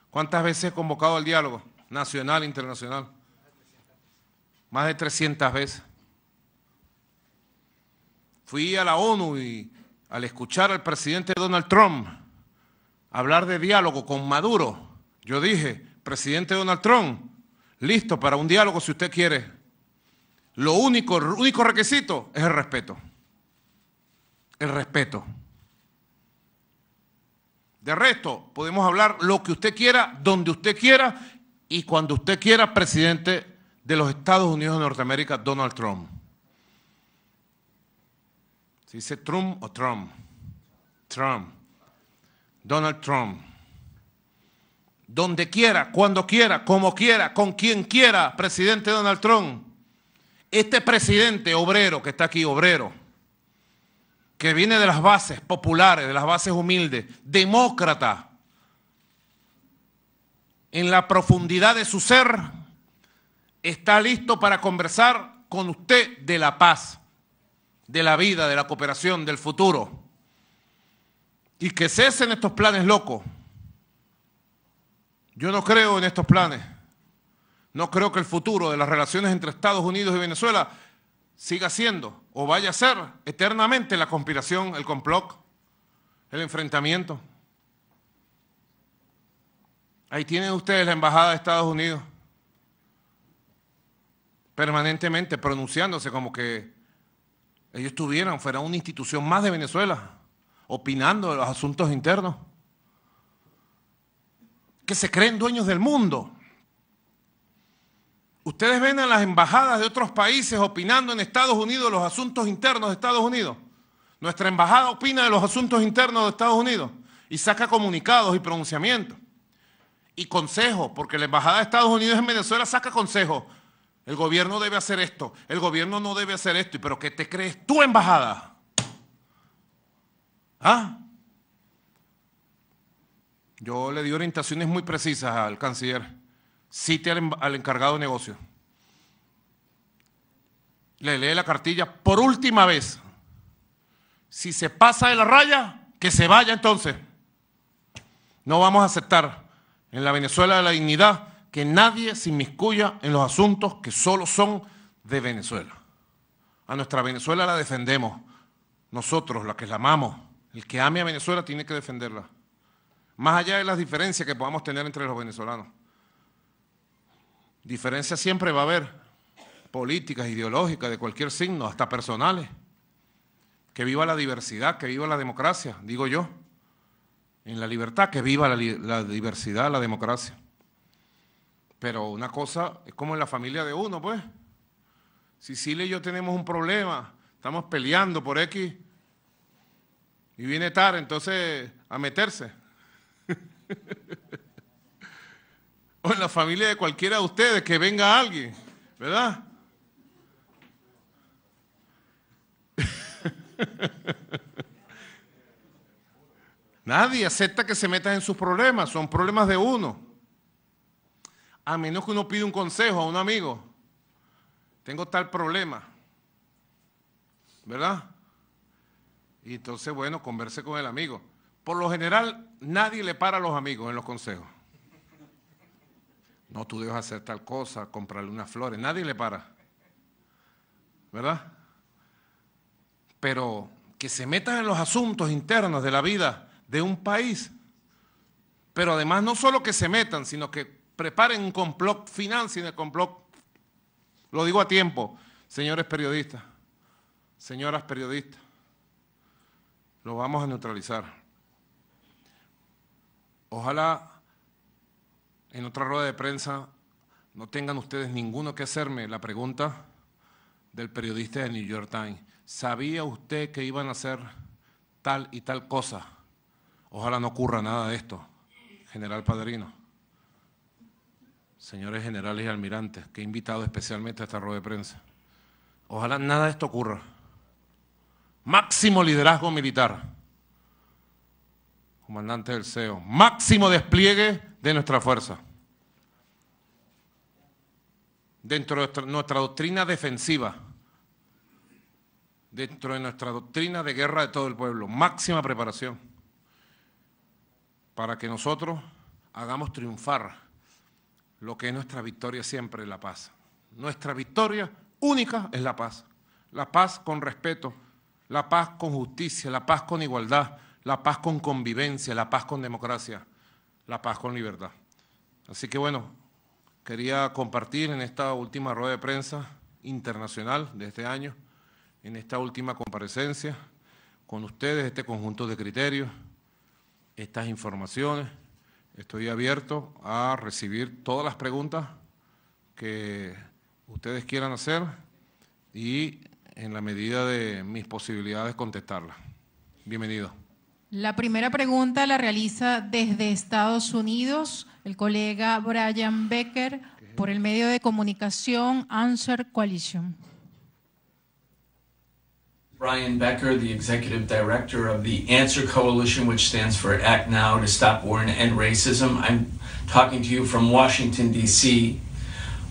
¿Cuántas veces he convocado al diálogo? Nacional, internacional. Más de 300 veces. Fui a la ONU y al escuchar al presidente Donald Trump hablar de diálogo con Maduro, yo dije, presidente Donald Trump, listo para un diálogo si usted quiere. El único requisito es el respeto. El respeto. De resto, podemos hablar lo que usted quiera, donde usted quiera y cuando usted quiera, presidente de los Estados Unidos de Norteamérica, Donald Trump. ¿Se dice Trump o Trump? Trump. Donald Trump. Donde quiera, cuando quiera, como quiera, con quien quiera, presidente Donald Trump. Este presidente obrero que está aquí, obrero, que viene de las bases populares, de las bases humildes, demócrata, en la profundidad de su ser, está listo para conversar con usted de la paz, de la vida, de la cooperación, del futuro. Y que cesen estos planes locos. Yo no creo en estos planes. No creo que el futuro de las relaciones entre Estados Unidos y Venezuela siga siendo o vaya a ser eternamente la conspiración, el complot, el enfrentamiento. Ahí tienen ustedes la embajada de Estados Unidos permanentemente pronunciándose como que ellos fueran una institución más de Venezuela, opinando de los asuntos internos, que se creen dueños del mundo. Ustedes ven a las embajadas de otros países opinando en Estados Unidos de los asuntos internos de Estados Unidos. Nuestra embajada opina de los asuntos internos de Estados Unidos y saca comunicados y pronunciamientos y consejos, porque la embajada de Estados Unidos en Venezuela saca consejos. El gobierno debe hacer esto, el gobierno no debe hacer esto. ¿Pero qué te crees tú, embajada? ¿Ah? Yo le di orientaciones muy precisas al canciller. Cite al encargado de negocio. Le lee la cartilla por última vez. Si se pasa de la raya, que se vaya entonces. No vamos a aceptar en la Venezuela de la dignidad que nadie se inmiscuya en los asuntos que solo son de Venezuela. A nuestra Venezuela la defendemos. Nosotros, la que la amamos. El que ame a Venezuela tiene que defenderla. Más allá de las diferencias que podamos tener entre los venezolanos. Diferencias siempre va a haber, políticas, ideológicas, de cualquier signo, hasta personales. Que viva la diversidad, que viva la democracia, digo yo. En la libertad, que viva la diversidad, la democracia. Pero una cosa es como en la familia de uno, pues. Si Cilia y yo tenemos un problema, estamos peleando por X, y viene tarde, entonces, a meterse. O en la familia de cualquiera de ustedes, que venga alguien, ¿verdad? Nadie acepta que se metan en sus problemas, son problemas de uno. A menos que uno pida un consejo a un amigo. Tengo tal problema, ¿verdad? Y entonces, bueno, converse con el amigo. Por lo general, nadie le para a los amigos en los consejos. No, tú debes hacer tal cosa, comprarle unas flores. Nadie le para, ¿verdad? Pero que se metan en los asuntos internos de la vida de un país. Pero además no solo que se metan, sino que preparen un complot, financien el complot. Lo digo a tiempo, señores periodistas, señoras periodistas. Lo vamos a neutralizar. Ojalá en otra rueda de prensa no tengan ustedes ninguno que hacerme la pregunta del periodista de New York Times. ¿Sabía usted que iban a hacer tal y tal cosa? Ojalá no ocurra nada de esto, general Padrino. Señores generales y almirantes, que he invitado especialmente a esta rueda de prensa. Ojalá nada de esto ocurra. Máximo liderazgo militar. Comandante del CEO. Máximo despliegue de nuestra fuerza. Dentro de nuestra doctrina defensiva. Dentro de nuestra doctrina de guerra de todo el pueblo. Máxima preparación. Para que nosotros hagamos triunfar lo que es nuestra victoria siempre, la paz. Nuestra victoria única es la paz. La paz con respeto, la paz con justicia, la paz con igualdad, la paz con convivencia, la paz con democracia, la paz con libertad. Así que bueno, quería compartir en esta última rueda de prensa internacional de este año, en esta última comparecencia, con ustedes este conjunto de criterios, estas informaciones. Estoy abierto a recibir todas las preguntas que ustedes quieran hacer y en la medida de mis posibilidades contestarlas. Bienvenido. La primera pregunta la realiza desde Estados Unidos el colega Brian Becker por el medio de comunicación Answer Coalition. Brian Becker, the Executive Director of the Answer Coalition, which stands for Act Now to Stop War and End Racism. I'm talking to you from Washington, D.C.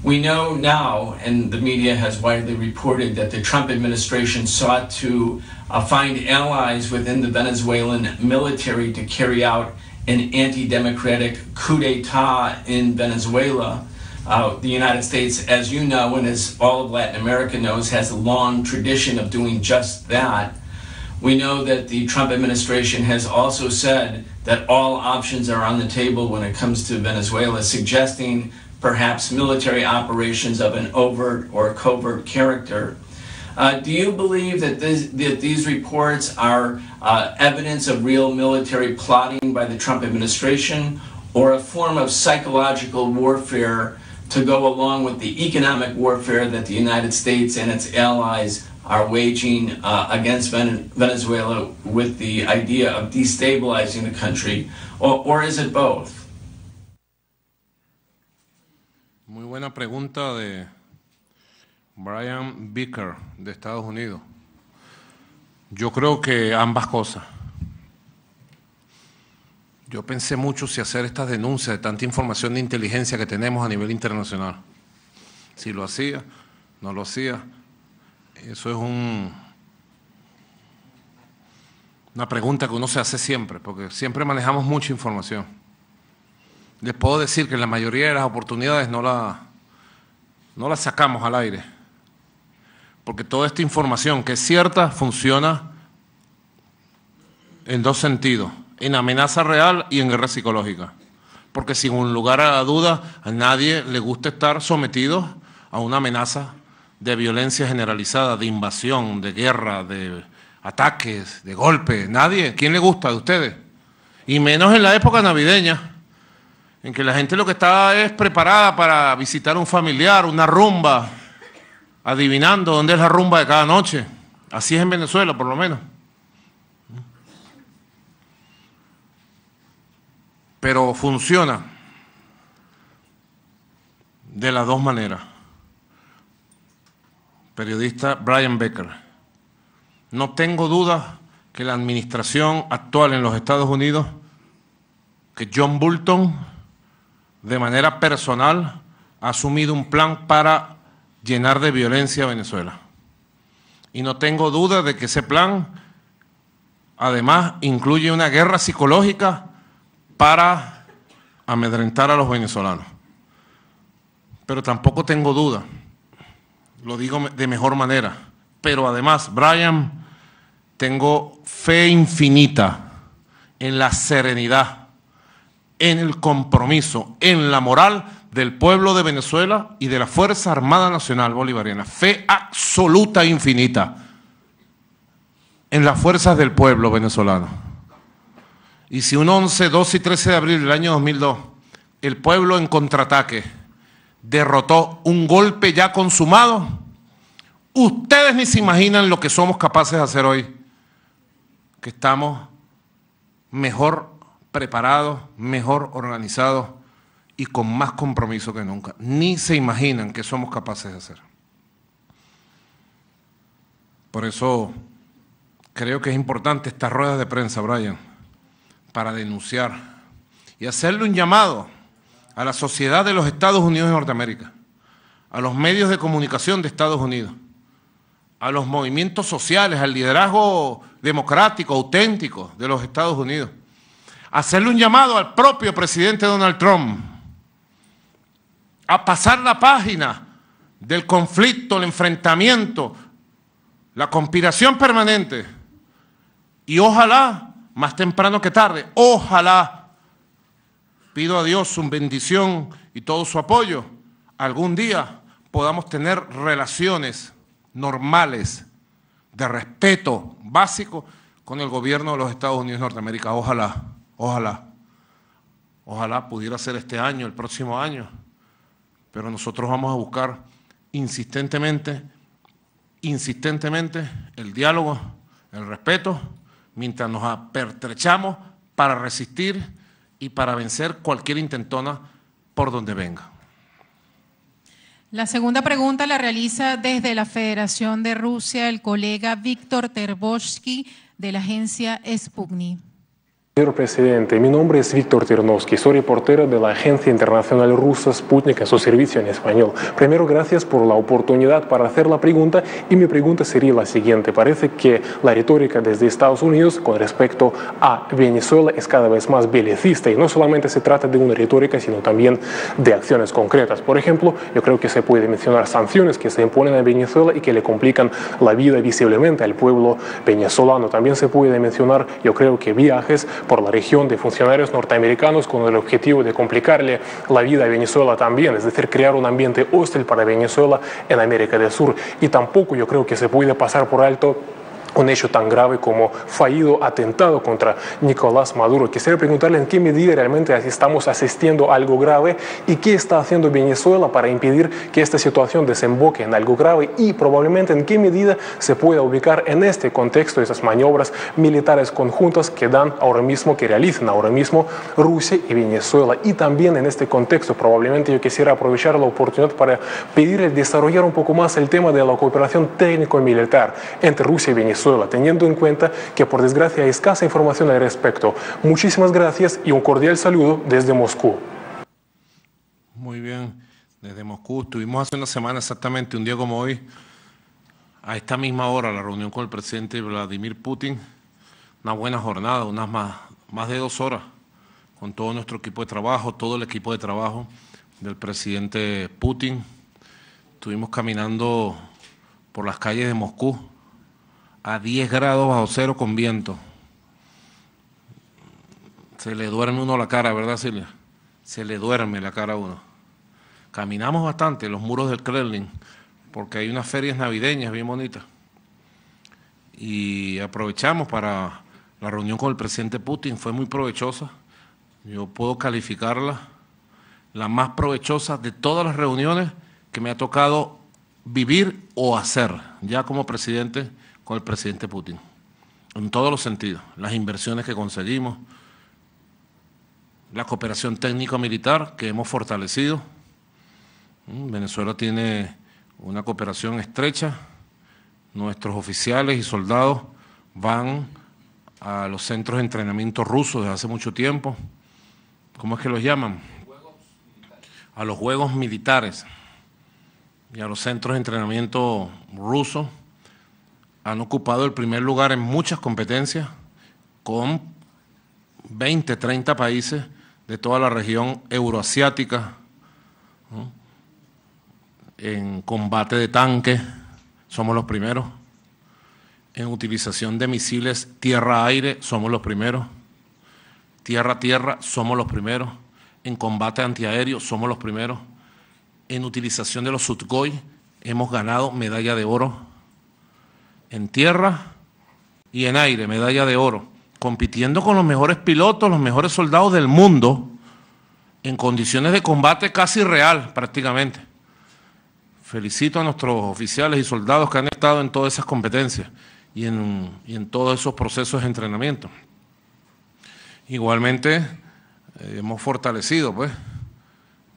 We know now, and the media has widely reported, that the Trump administration sought to find allies within the Venezuelan military to carry out an anti-democratic coup d'etat in Venezuela. The United States, as you know, and as all of Latin America knows, has a long tradition of doing just that. We know that the Trump administration has also said that all options are on the table when it comes to Venezuela, suggesting perhaps military operations of an overt or covert character. Do you believe that these reports are evidence of real military plotting by the Trump administration, or a form of psychological warfare to go along with the economic warfare that the United States and its allies are waging against Venezuela with the idea of destabilizing the country, or is it both? Muy buena pregunta de Brian Becker, de Estados Unidos. Yo creo que ambas cosas. Yo pensé mucho si hacer estas denuncias de tanta información de inteligencia que tenemos a nivel internacional. Si lo hacía, no lo hacía. Eso es una pregunta que uno se hace siempre, porque siempre manejamos mucha información. Les puedo decir que la mayoría de las oportunidades no la sacamos al aire, porque toda esta información que es cierta funciona en dos sentidos: en amenaza real y en guerra psicológica. Porque sin lugar a la duda, a nadie le gusta estar sometido a una amenaza de violencia generalizada, de invasión, de guerra, de ataques, de golpes. Nadie. ¿Quién le gusta de ustedes? Y menos en la época navideña, en que la gente lo que está es preparada para visitar un familiar, una rumba, adivinando dónde es la rumba de cada noche. Así es en Venezuela, por lo menos. Pero funciona de las dos maneras. Periodista Brian Becker: no tengo duda que la administración actual en los Estados Unidos, que John Bolton, de manera personal, ha asumido un plan para llenar de violencia a Venezuela. Y no tengo duda de que ese plan, además, incluye una guerra psicológica para amedrentar a los venezolanos. Pero tampoco tengo duda, lo digo de mejor manera, pero además, Brian, tengo fe infinita en la serenidad, en el compromiso, en la moral del pueblo de Venezuela y de la Fuerza Armada Nacional Bolivariana. Fe absoluta e infinita en las fuerzas del pueblo venezolano. Y si un 11, 12 y 13 de abril del año 2002, el pueblo en contraataque derrotó un golpe ya consumado, ustedes ni se imaginan lo que somos capaces de hacer hoy, que estamos mejor preparados, mejor organizados y con más compromiso que nunca. Ni se imaginan qué somos capaces de hacer. Por eso creo que es importante estas ruedas de prensa, Brian, para denunciar y hacerle un llamado a la sociedad de los Estados Unidos de Norteamérica, a los medios de comunicación de Estados Unidos, a los movimientos sociales, al liderazgo democrático, auténtico de los Estados Unidos, hacerle un llamado al propio presidente Donald Trump a pasar la página del conflicto, el enfrentamiento, la conspiración permanente, y ojalá, más temprano que tarde, ojalá, pido a Dios su bendición y todo su apoyo, algún día podamos tener relaciones normales, de respeto básico con el gobierno de los Estados Unidos de Norteamérica. Ojalá, ojalá, ojalá pudiera ser este año, el próximo año, pero nosotros vamos a buscar insistentemente el diálogo, el respeto, mientras nos apertrechamos para resistir y para vencer cualquier intentona por donde venga. La segunda pregunta la realiza desde la Federación de Rusia el colega Víctor Ternovsky de la agencia Sputnik. Señor presidente, mi nombre es Víctor Ternovsky, soy reportero de la Agencia Internacional Rusa Sputnik en su servicio en español. Primero, gracias por la oportunidad para hacer la pregunta y mi pregunta sería la siguiente. Parece que la retórica desde Estados Unidos con respecto a Venezuela es cada vez más belicista y no solamente se trata de una retórica sino también de acciones concretas. Por ejemplo, yo creo que se puede mencionar sanciones que se imponen a Venezuela y que le complican la vida visiblemente al pueblo venezolano. También se puede mencionar, yo creo que viajes por la región de funcionarios norteamericanos con el objetivo de complicarle la vida a Venezuela también, es decir, crear un ambiente hostil para Venezuela en América del Sur. Y tampoco yo creo que se puede pasar por alto un hecho tan grave como fallido atentado contra Nicolás Maduro. Quisiera preguntarle en qué medida realmente estamos asistiendo a algo grave y qué está haciendo Venezuela para impedir que esta situación desemboque en algo grave y probablemente en qué medida se pueda ubicar en este contexto esas maniobras militares conjuntas que realizan ahora mismo Rusia y Venezuela. Y también en este contexto probablemente yo quisiera aprovechar la oportunidad para pedirle desarrollar un poco más el tema de la cooperación técnico-militar entre Rusia y Venezuela, teniendo en cuenta que por desgracia hay escasa información al respecto. Muchísimas gracias y un cordial saludo desde Moscú. Muy bien, desde Moscú. Estuvimos hace una semana exactamente, un día como hoy, a esta misma hora, la reunión con el presidente Vladimir Putin. Una buena jornada, unas más de 2 horas, con todo nuestro equipo de trabajo, todo el equipo de trabajo del presidente Putin. Estuvimos caminando por las calles de Moscú, a 10 grados bajo cero con viento. Se le duerme uno la cara, ¿verdad, Silvia? Se le duerme la cara a uno. Caminamos bastante los muros del Kremlin, porque hay unas ferias navideñas bien bonitas. Y aprovechamos para la reunión con el presidente Putin, fue muy provechosa. Yo puedo calificarla la más provechosa de todas las reuniones que me ha tocado vivir o hacer, ya como presidente, con el presidente Putin, en todos los sentidos, las inversiones que conseguimos, la cooperación técnico-militar que hemos fortalecido. Venezuela tiene una cooperación estrecha, nuestros oficiales y soldados van a los centros de entrenamiento rusos desde hace mucho tiempo. ¿Cómo es que los llaman? A los juegos militares y a los centros de entrenamiento rusos. Han ocupado el primer lugar en muchas competencias con 20, 30 países de toda la región euroasiática, ¿no? En combate de tanques, somos los primeros. En utilización de misiles tierra-aire, somos los primeros. Tierra-tierra, somos los primeros. En combate antiaéreo, somos los primeros. En utilización de los Sukhoi, hemos ganado medalla de oro. En tierra y en aire, medalla de oro, compitiendo con los mejores pilotos, los mejores soldados del mundo, en condiciones de combate casi real, prácticamente. Felicito a nuestros oficiales y soldados que han estado en todas esas competencias y en todos esos procesos de entrenamiento. Igualmente, hemos fortalecido, pues,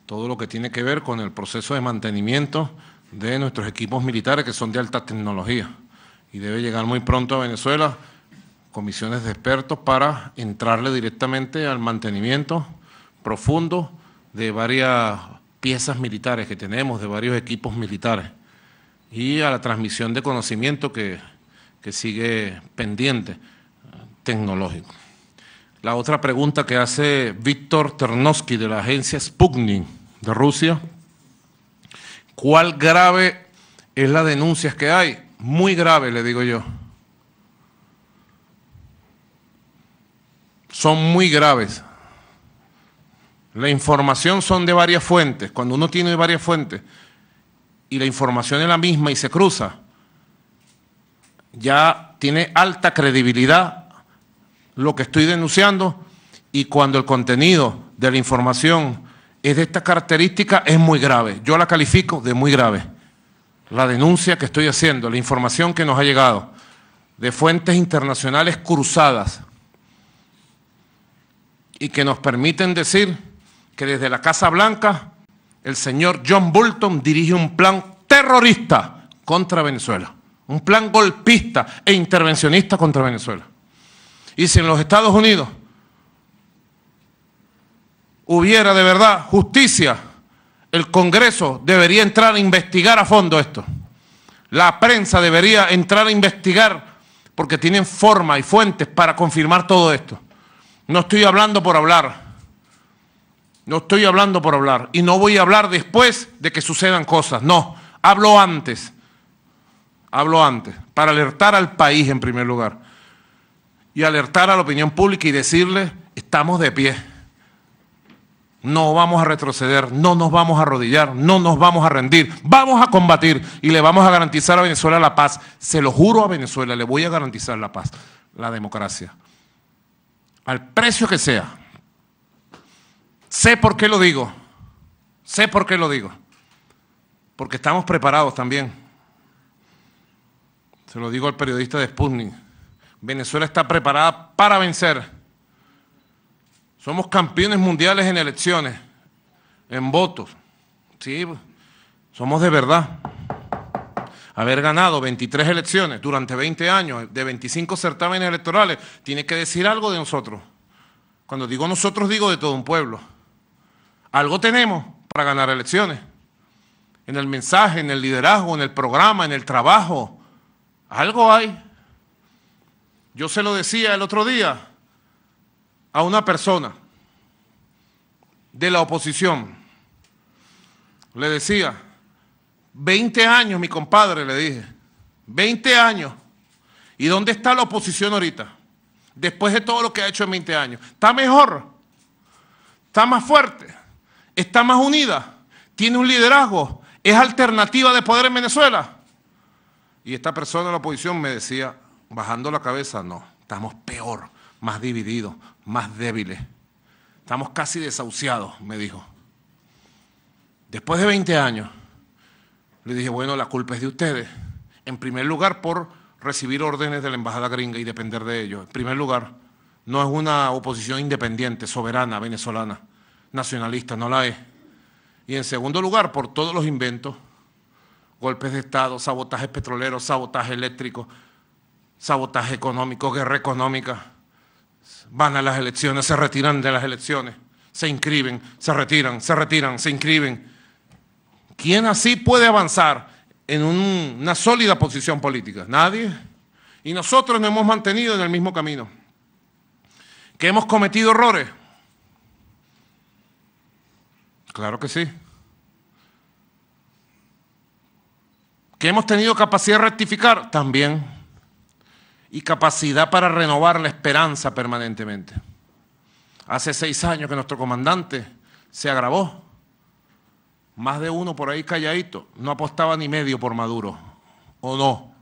todo lo que tiene que ver con el proceso de mantenimiento de nuestros equipos militares que son de alta tecnología. Y debe llegar muy pronto a Venezuela comisiones de expertos para entrarle directamente al mantenimiento profundo de varias piezas militares que tenemos, de varios equipos militares, y a la transmisión de conocimiento que sigue pendiente, tecnológico. La otra pregunta que hace Víctor Ternovsky de la agencia Sputnik de Rusia: ¿cuál grave es la denuncia que hay? Muy grave, le digo yo. Son muy graves. La información son de varias fuentes. Cuando uno tiene varias fuentes y la información es la misma y se cruza, ya tiene alta credibilidad lo que estoy denunciando, y cuando el contenido de la información es de esta característica, es muy grave. Yo la califico de muy grave. La denuncia que estoy haciendo, la información que nos ha llegado de fuentes internacionales cruzadas y que nos permiten decir que desde la Casa Blanca el señor John Bolton dirige un plan terrorista contra Venezuela, un plan golpista e intervencionista contra Venezuela. Y si en los Estados Unidos hubiera de verdad justicia, el Congreso debería entrar a investigar a fondo esto. La prensa debería entrar a investigar porque tienen forma y fuentes para confirmar todo esto. No estoy hablando por hablar. No estoy hablando por hablar. Y no voy a hablar después de que sucedan cosas. No, hablo antes. Hablo antes. Para alertar al país en primer lugar. Y alertar a la opinión pública y decirle, estamos de pie. No vamos a retroceder, no nos vamos a arrodillar, no nos vamos a rendir, vamos a combatir y le vamos a garantizar a Venezuela la paz. Se lo juro a Venezuela, le voy a garantizar la paz, la democracia. Al precio que sea. Sé por qué lo digo, sé por qué lo digo. Porque estamos preparados también. Se lo digo al periodista de Sputnik. Venezuela está preparada para vencer. Somos campeones mundiales en elecciones, en votos. Sí, somos de verdad. Haber ganado 23 elecciones durante 20 años, de 25 certámenes electorales, tiene que decir algo de nosotros. Cuando digo nosotros, digo de todo un pueblo. Algo tenemos para ganar elecciones. En el mensaje, en el liderazgo, en el programa, en el trabajo. Algo hay. Yo se lo decía el otro día a una persona de la oposición. Le decía, 20 años, mi compadre, le dije, 20 años. ¿Y dónde está la oposición ahorita? Después de todo lo que ha hecho en 20 años. ¿Está mejor? ¿Está más fuerte? ¿Está más unida? ¿Tiene un liderazgo? ¿Es alternativa de poder en Venezuela? Y esta persona de la oposición me decía, bajando la cabeza, no, estamos peor, más divididos, más débiles. Estamos casi desahuciados, me dijo. Después de 20 años, le dije, bueno, la culpa es de ustedes. En primer lugar, por recibir órdenes de la embajada gringa y depender de ellos. En primer lugar, no es una oposición independiente, soberana, venezolana, nacionalista, no la es. Y en segundo lugar, por todos los inventos, golpes de Estado, sabotajes petroleros, sabotaje eléctrico, sabotaje económico, guerra económica. Van a las elecciones, se retiran de las elecciones, se inscriben, se retiran, se inscriben. ¿Quién así puede avanzar en una sólida posición política? Nadie. Y nosotros nos hemos mantenido en el mismo camino. ¿Que hemos cometido errores? Claro que sí. ¿Que hemos tenido capacidad de rectificar? También. Y capacidad para renovar la esperanza permanentemente. Hace 6 años que nuestro comandante se agravó. Más de uno por ahí calladito. No apostaba ni medio por Maduro. ¿O no?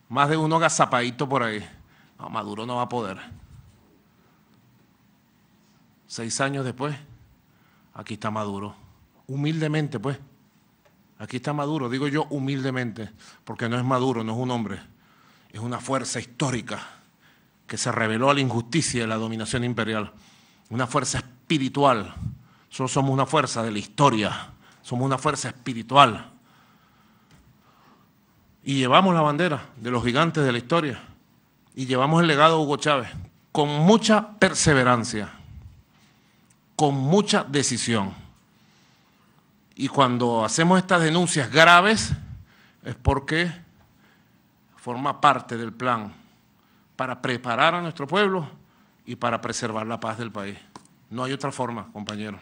Más de uno agazapadito por ahí. No, Maduro no va a poder. 6 años después, aquí está Maduro. Humildemente, pues. Aquí está Maduro. Digo yo humildemente, porque no es Maduro, no es un hombre. Es una fuerza histórica que se rebeló a la injusticia de la dominación imperial. Una fuerza espiritual. Nosotros somos una fuerza de la historia. Somos una fuerza espiritual. Y llevamos la bandera de los gigantes de la historia. Y llevamos el legado de Hugo Chávez con mucha perseverancia, con mucha decisión. Y cuando hacemos estas denuncias graves es porque forma parte del plan para preparar a nuestro pueblo y para preservar la paz del país. No hay otra forma, compañero.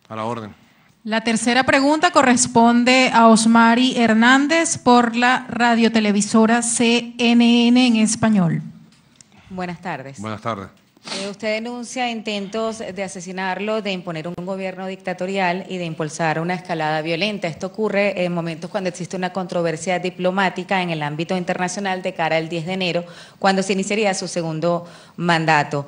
A la orden. La tercera pregunta corresponde a Osmari Hernández por la radiotelevisora CNN en español. Buenas tardes. Buenas tardes. Usted denuncia intentos de asesinarlo, de imponer un gobierno dictatorial y de impulsar una escalada violenta. Esto ocurre en momentos cuando existe una controversia diplomática en el ámbito internacional de cara al 10 de enero, cuando se iniciaría su segundo mandato.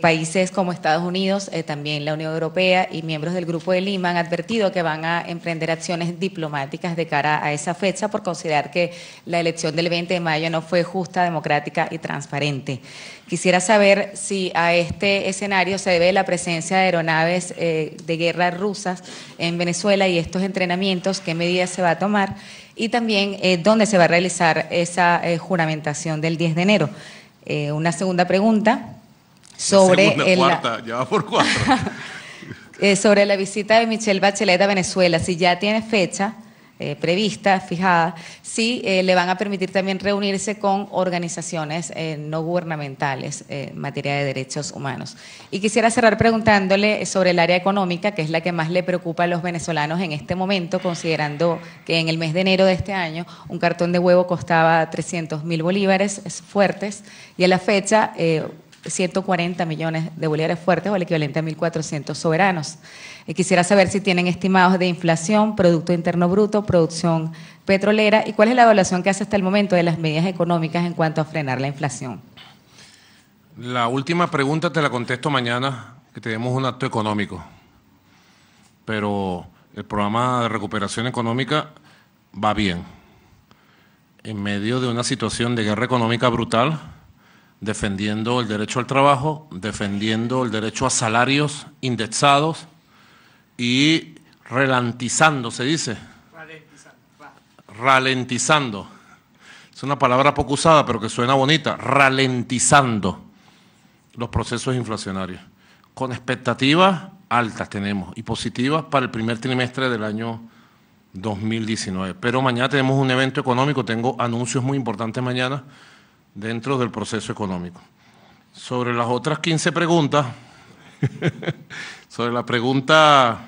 Países como Estados Unidos, también la Unión Europea y miembros del Grupo de Lima han advertido que van a emprender acciones diplomáticas de cara a esa fecha por considerar que la elección del 20 de mayo no fue justa, democrática y transparente. Quisiera saber si a este escenario se debe la presencia de aeronaves de guerra rusas en Venezuela y estos entrenamientos, qué medidas se va a tomar y también dónde se va a realizar esa juramentación del 10 de enero. Una segunda pregunta sobre ya va por 4. Sobre la visita de Michelle Bachelet a Venezuela, si ya tiene fecha prevista, fijada, si le van a permitir también reunirse con organizaciones no gubernamentales en materia de derechos humanos. Y quisiera cerrar preguntándole sobre el área económica, que es la que más le preocupa a los venezolanos en este momento, considerando que en el mes de enero de este año un cartón de huevo costaba 300.000 bolívares fuertes y a la fecha 140 millones de bolívares fuertes o el equivalente a 1.400 soberanos. Quisiera saber si tienen estimados de inflación, Producto Interno Bruto, producción petrolera y cuál es la evaluación que hace hasta el momento de las medidas económicas en cuanto a frenar la inflación. La última pregunta te la contesto mañana, que tenemos un acto económico, pero el programa de recuperación económica va bien. En medio de una situación de guerra económica brutal, defendiendo el derecho al trabajo, defendiendo el derecho a salarios indexados y ralentizando, se dice. Ralentizando. Es una palabra poco usada, pero que suena bonita. Ralentizando los procesos inflacionarios. Con expectativas altas tenemos y positivas para el primer trimestre del año 2019. Pero mañana tenemos un evento económico, tengo anuncios muy importantes mañana dentro del proceso económico. Sobre las otras 15 preguntas, sobre la pregunta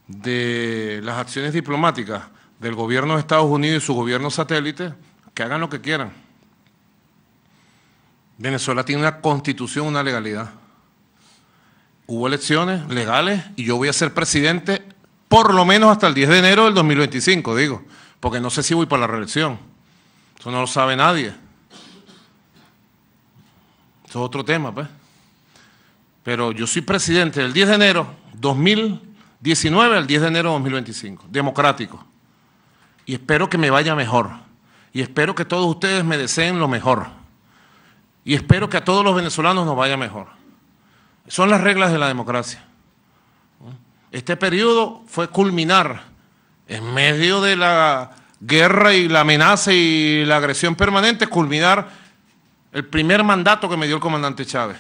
de las acciones diplomáticas del gobierno de Estados Unidos y su gobierno satélite, que hagan lo que quieran. Venezuela tiene una constitución, una legalidad. Hubo elecciones legales y yo voy a ser presidente por lo menos hasta el 10 de enero del 2025, digo, porque no sé si voy para la reelección. Eso no lo sabe nadie. Eso es otro tema, pues. Pero yo soy presidente del 10 de enero 2019 al 10 de enero 2025, democrático. Y espero que me vaya mejor. Y espero que todos ustedes me deseen lo mejor. Y espero que a todos los venezolanos nos vaya mejor. Son las reglas de la democracia. Este periodo fue culminar en medio de la guerra y la amenaza y la agresión permanente, culminar el primer mandato que me dio el comandante Chávez.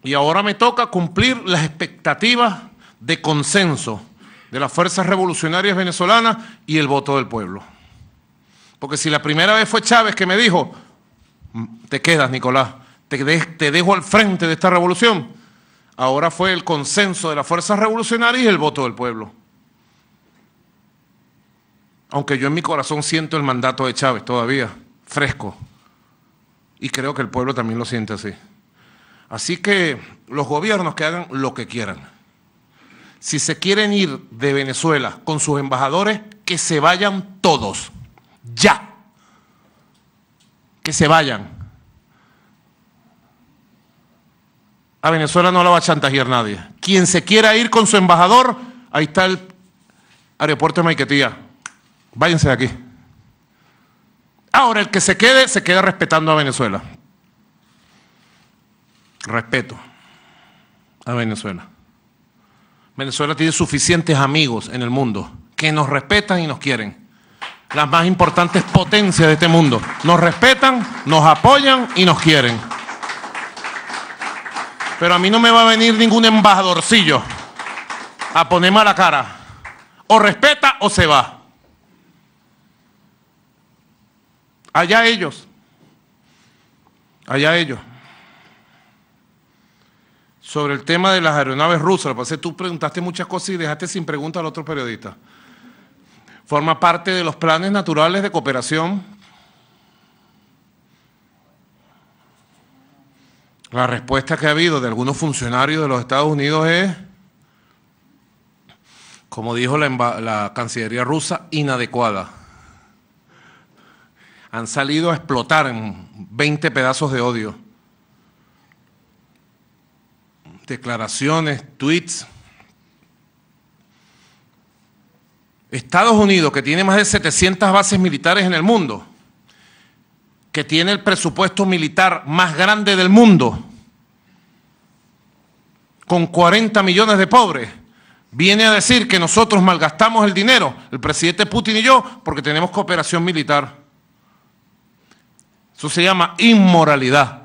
Y ahora me toca cumplir las expectativas de consenso de las fuerzas revolucionarias venezolanas y el voto del pueblo. Porque si la primera vez fue Chávez que me dijo, te quedas, Nicolás, te dejo al frente de esta revolución, ahora fue el consenso de las fuerzas revolucionarias y el voto del pueblo. Aunque yo en mi corazón siento el mandato de Chávez todavía, fresco. Y creo que el pueblo también lo siente así. Así que los gobiernos que hagan lo que quieran. Si se quieren ir de Venezuela con sus embajadores, que se vayan todos. Ya. Que se vayan. A Venezuela no la va a chantajear nadie. Quien se quiera ir con su embajador, ahí está el aeropuerto de Maiquetía. Váyanse de aquí. Ahora, el que se queda respetando a Venezuela. Respeto a Venezuela. Venezuela tiene suficientes amigos en el mundo que nos respetan y nos quieren. Las más importantes potencias de este mundo nos respetan, nos apoyan y nos quieren. Pero a mí no me va a venir ningún embajadorcillo a ponerme a la cara. O respeta o se va. Allá ellos. Allá ellos. Sobre el tema de las aeronaves rusas, lo que pasa es que tú preguntaste muchas cosas y dejaste sin pregunta al otro periodista. Forma parte de los planes naturales de cooperación. La respuesta que ha habido de algunos funcionarios de los Estados Unidos es, como dijo la Cancillería rusa, inadecuada. Han salido a explotar en 20 pedazos de odio. Declaraciones, tweets. Estados Unidos, que tiene más de 700 bases militares en el mundo, que tiene el presupuesto militar más grande del mundo, con 40 millones de pobres, viene a decir que nosotros malgastamos el dinero, el presidente Putin y yo, porque tenemos cooperación militar. Eso se llama inmoralidad.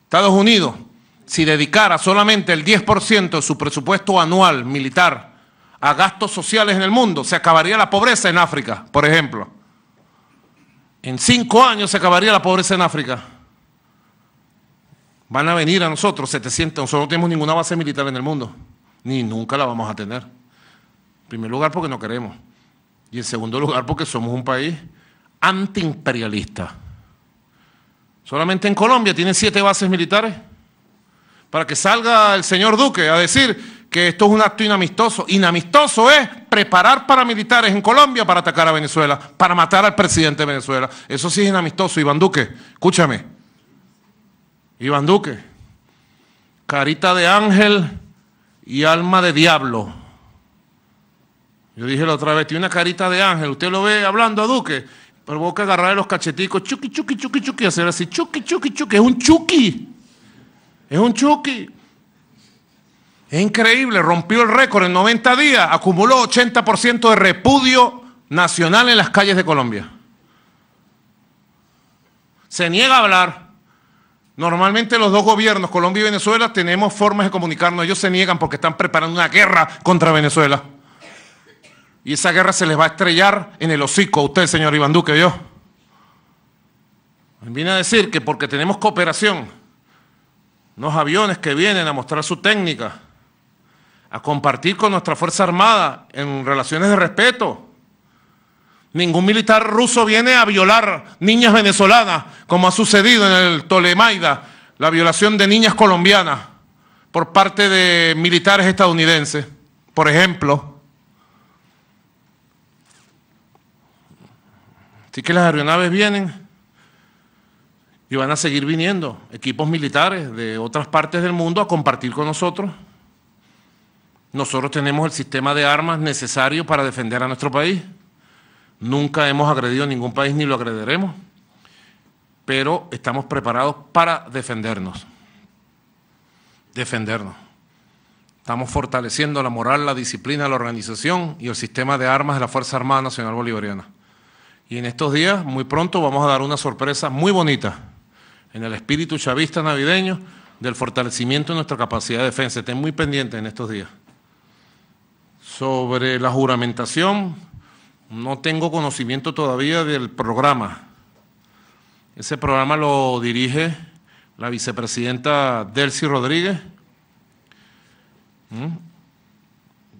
Estados Unidos, si dedicara solamente el 10% de su presupuesto anual militar a gastos sociales en el mundo, se acabaría la pobreza en África, por ejemplo. En 5 años se acabaría la pobreza en África. Van a venir a nosotros 700, nosotros no tenemos ninguna base militar en el mundo, ni nunca la vamos a tener. En primer lugar porque no queremos, y en segundo lugar porque somos un país antiimperialista. Solamente en Colombia tienen 7 bases militares, para que salga el señor Duque a decir que esto es un acto inamistoso. Inamistoso es preparar paramilitares en Colombia para atacar a Venezuela, para matar al presidente de Venezuela. Eso sí es inamistoso, Iván Duque. Escúchame. Iván Duque. Carita de ángel y alma de diablo. Yo dije la otra vez, tiene una carita de ángel. Usted lo ve hablando a Duque, pero vos que agarrarle los cacheticos, chuki, chuki, chuki, chuki, hacer así, chuki, chuki, chuki. Es un chuki. Es un chuki. Es increíble, rompió el récord en 90 días, acumuló 80% de repudio nacional en las calles de Colombia. Se niega a hablar. Normalmente los dos gobiernos, Colombia y Venezuela, tenemos formas de comunicarnos. Ellos se niegan porque están preparando una guerra contra Venezuela. Y esa guerra se les va a estrellar en el hocico a usted, señor Iván Duque, ¿vio? Viene a decir que porque tenemos cooperación, unos aviones que vienen a mostrar su técnica, a compartir con nuestra Fuerza Armada en relaciones de respeto. Ningún militar ruso viene a violar niñas venezolanas, como ha sucedido en el Tolemaida, la violación de niñas colombianas por parte de militares estadounidenses, por ejemplo. Así que las aeronaves vienen y van a seguir viniendo equipos militares de otras partes del mundo a compartir con nosotros. Nosotros tenemos el sistema de armas necesario para defender a nuestro país. Nunca hemos agredido a ningún país ni lo agrederemos, pero estamos preparados para defendernos. Estamos fortaleciendo la moral, la disciplina, la organización y el sistema de armas de la Fuerza Armada Nacional Bolivariana. Y en estos días, muy pronto, vamos a dar una sorpresa muy bonita en el espíritu chavista navideño del fortalecimiento de nuestra capacidad de defensa. Estén muy pendientes en estos días. Sobre la juramentación, no tengo conocimiento todavía del programa. Ese programa lo dirige la vicepresidenta Delcy Rodríguez.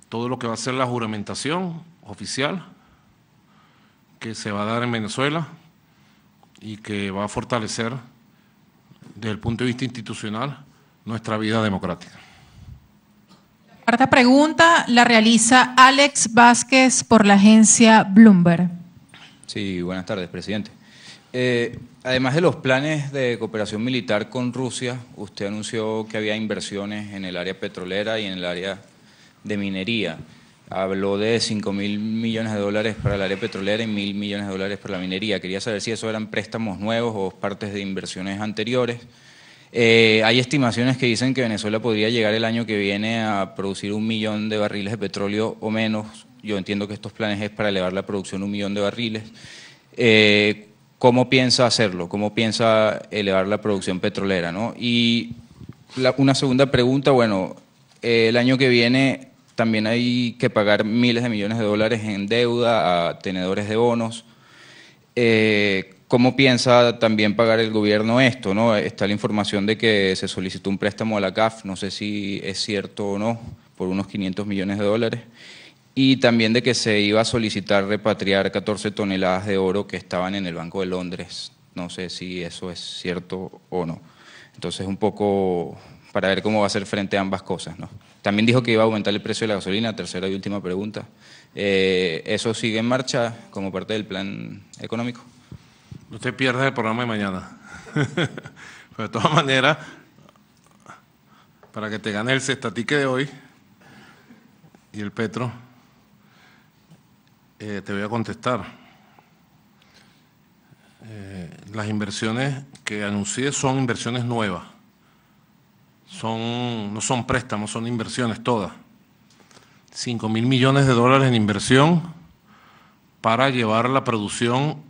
Todo lo que va a ser la juramentación oficial que se va a dar en Venezuela y que va a fortalecer desde el punto de vista institucional nuestra vida democrática. La cuarta pregunta la realiza Alex Vázquez por la agencia Bloomberg. Sí, buenas tardes, presidente. Además de los planes de cooperación militar con Rusia, usted anunció que había inversiones en el área petrolera y en el área de minería. Habló de 5.000 millones de dólares para el área petrolera y 1.000 millones de dólares para la minería. Quería saber si eso eran préstamos nuevos o partes de inversiones anteriores. Hay estimaciones que dicen que Venezuela podría llegar el año que viene a producir 1 millón de barriles de petróleo o menos. Yo entiendo que estos planes es para elevar la producción a 1 millón de barriles. ¿Cómo piensa hacerlo? ¿Cómo piensa elevar la producción petrolera, ¿no? Y una segunda pregunta, bueno, el año que viene también hay que pagar miles de millones de dólares en deuda a tenedores de bonos. ¿Cómo piensa también pagar el gobierno esto, ¿no? Está la información de que se solicitó un préstamo a la CAF, no sé si es cierto o no, por unos 500 millones de dólares. Y también de que se iba a solicitar repatriar 14 toneladas de oro que estaban en el Banco de Londres. No sé si eso es cierto o no. Entonces, un poco para ver cómo va a hacer frente a ambas cosas, ¿no? También dijo que iba a aumentar el precio de la gasolina, tercera y última pregunta. ¿Eso sigue en marcha como parte del plan económico? Usted pierde el programa de mañana. Pero de todas maneras, para que te gane el cestatique de hoy y el petro, te voy a contestar. Las inversiones que anuncié son inversiones nuevas. no son préstamos, son inversiones todas. 5.000 millones de dólares en inversión para llevar la producción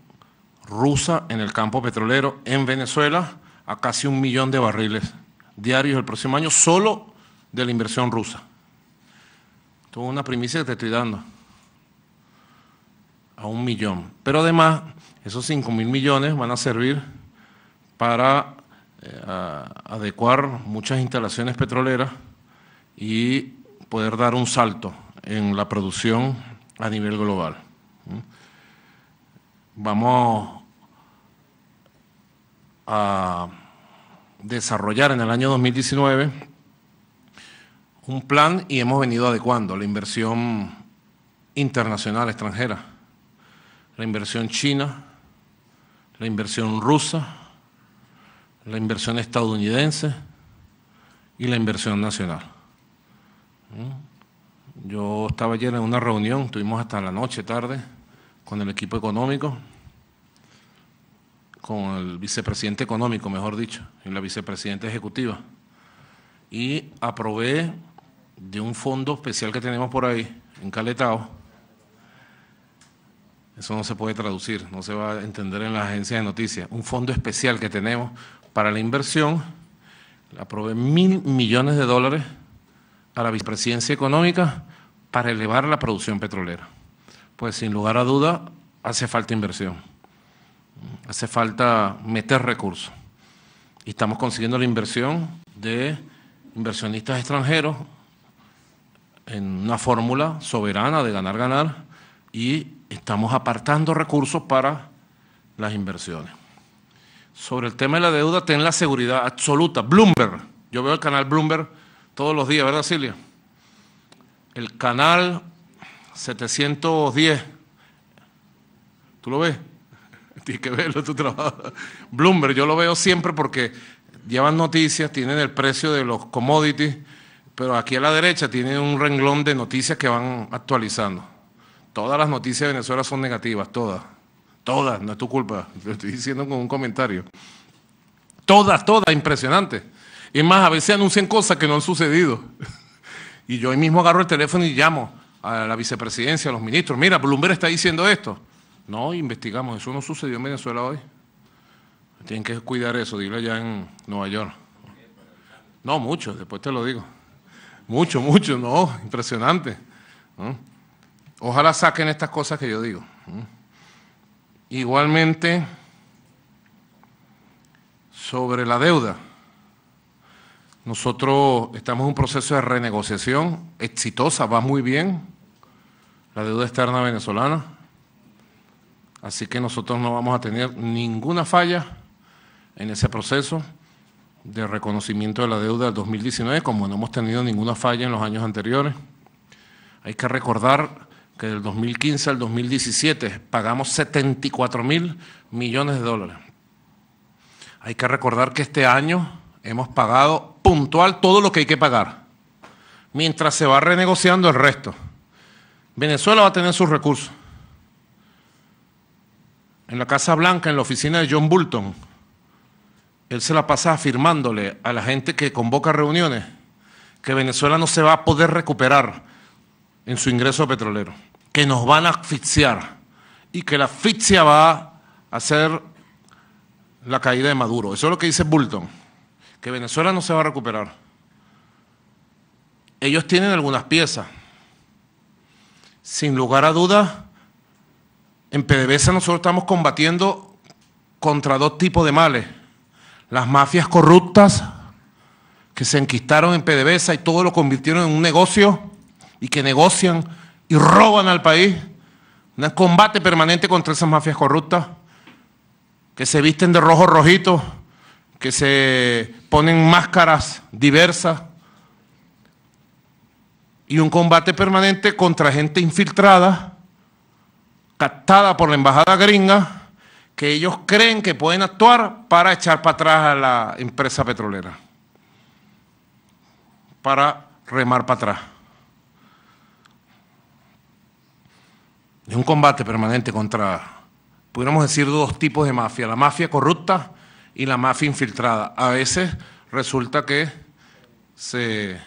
rusa en el campo petrolero en Venezuela a casi 1 millón de barriles diarios el próximo año, solo de la inversión rusa. Esto es una primicia que te estoy dando. A 1 millón. Pero además, esos 5.000 millones van a servir para adecuar muchas instalaciones petroleras y poder dar un salto en la producción a nivel global. Vamos a desarrollar en el año 2019 un plan y hemos venido adecuando la inversión internacional extranjera, la inversión china, la inversión rusa, la inversión estadounidense y la inversión nacional. Yo estaba ayer en una reunión, estuvimos hasta la noche, tarde, con el equipo económico, con el vicepresidente económico, mejor dicho, y la vicepresidenta ejecutiva, y aprobé de un fondo especial que tenemos por ahí, en Caletao. Eso no se puede traducir, no se va a entender en las agencias de noticias. Un fondo especial que tenemos para la inversión, aprobé 1.000 millones de dólares a la vicepresidencia económica para elevar la producción petrolera. Pues sin lugar a duda hace falta inversión, hace falta meter recursos. Y estamos consiguiendo la inversión de inversionistas extranjeros en una fórmula soberana de ganar-ganar y estamos apartando recursos para las inversiones. Sobre el tema de la deuda, ten la seguridad absoluta. Bloomberg, yo veo el canal Bloomberg todos los días, ¿verdad, Silvia? El canal 710, ¿tú lo ves? Tienes que verlo, tú trabajas. Bloomberg, yo lo veo siempre porque llevan noticias, tienen el precio de los commodities, pero aquí a la derecha tienen un renglón de noticias que van actualizando. Todas las noticias de Venezuela son negativas, todas. Todas, no es tu culpa, lo estoy diciendo con un comentario. Todas, impresionante. Es más, a veces anuncian cosas que no han sucedido. Y yo ahí mismo agarro el teléfono y llamo a la vicepresidencia, a los ministros. Mira, Bloomberg está diciendo esto. No, investigamos, eso no sucedió en Venezuela hoy. Tienen que cuidar eso, dilo allá en Nueva York. No, mucho, después te lo digo. Mucho, no, impresionante. Ojalá saquen estas cosas que yo digo. Igualmente, sobre la deuda, nosotros estamos en un proceso de renegociación exitosa, va muy bien, la deuda externa venezolana, así que nosotros no vamos a tener ninguna falla en ese proceso de reconocimiento de la deuda del 2019, como no hemos tenido ninguna falla en los años anteriores. Hay que recordar que del 2015 al 2017 pagamos 74.000 millones de dólares. Hay que recordar que este año hemos pagado puntual todo lo que hay que pagar, mientras se va renegociando el resto. Venezuela va a tener sus recursos. En la Casa Blanca, en la oficina de John Bolton, él se la pasa afirmándole a la gente que convoca reuniones que Venezuela no se va a poder recuperar en su ingreso petrolero, que nos van a asfixiar y que la asfixia va a hacer la caída de Maduro. Eso es lo que dice Bolton, que Venezuela no se va a recuperar. Ellos tienen algunas piezas. Sin lugar a dudas, en PDVSA nosotros estamos combatiendo contra dos tipos de males. Las mafias corruptas que se enquistaron en PDVSA y todo lo convirtieron en un negocio y que negocian y roban al país. Un combate permanente contra esas mafias corruptas que se visten de rojo rojito, que se ponen máscaras diversas, y un combate permanente contra gente infiltrada, captada por la embajada gringa, que ellos creen que pueden actuar para echar para atrás a la empresa petrolera, para remar para atrás. Es un combate permanente contra, pudiéramos decir, dos tipos de mafia, la mafia corrupta y la mafia infiltrada. A veces resulta que se